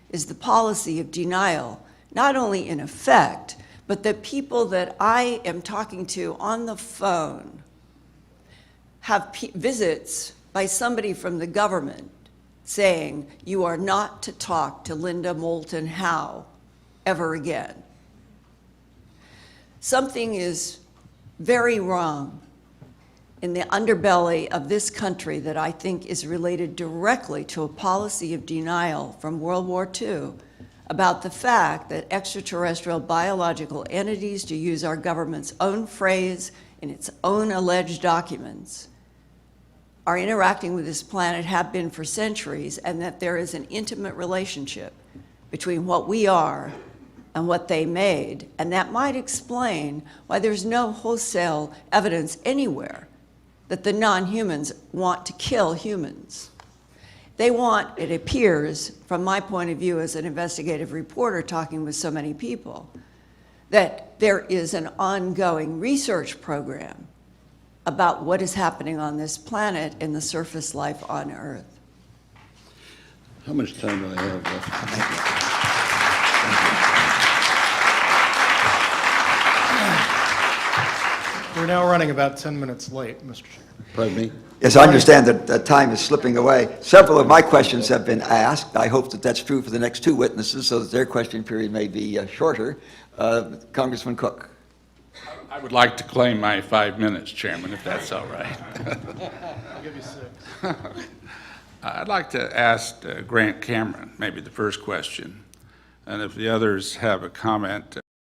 is the policy of denial not only in effect, but the people that I am talking to on the phone have visits by somebody from the government saying, "You are not to talk to Linda Moulton Howe ever again." Something is very wrong in the underbelly of this country that I think is related directly to a policy of denial from World War II about the fact that extraterrestrial biological entities, to use our government's own phrase in its own alleged documents, are interacting with this planet, have been for centuries, and that there is an intimate relationship between what we are and what they made. And that might explain why there's no wholesale evidence anywhere that the non-humans want to kill humans. They want, it appears, from my point of view as an investigative reporter talking with so many people, that there is an ongoing research program about what is happening on this planet and the surface life on Earth. How much time do I have left? We're now running about 10 minutes late, Mr. Chair. Pardon me? Yes, I understand that time is slipping away. Several of my questions have been asked. I hope that that's true for the next 2 witnesses so that their question period may be shorter. Congressman Cook. I would like to claim my 5 minutes, Chairman, if that's all right. I'll give you 6. I'd like to ask Grant Cameron maybe the first question, and if the others have a comment.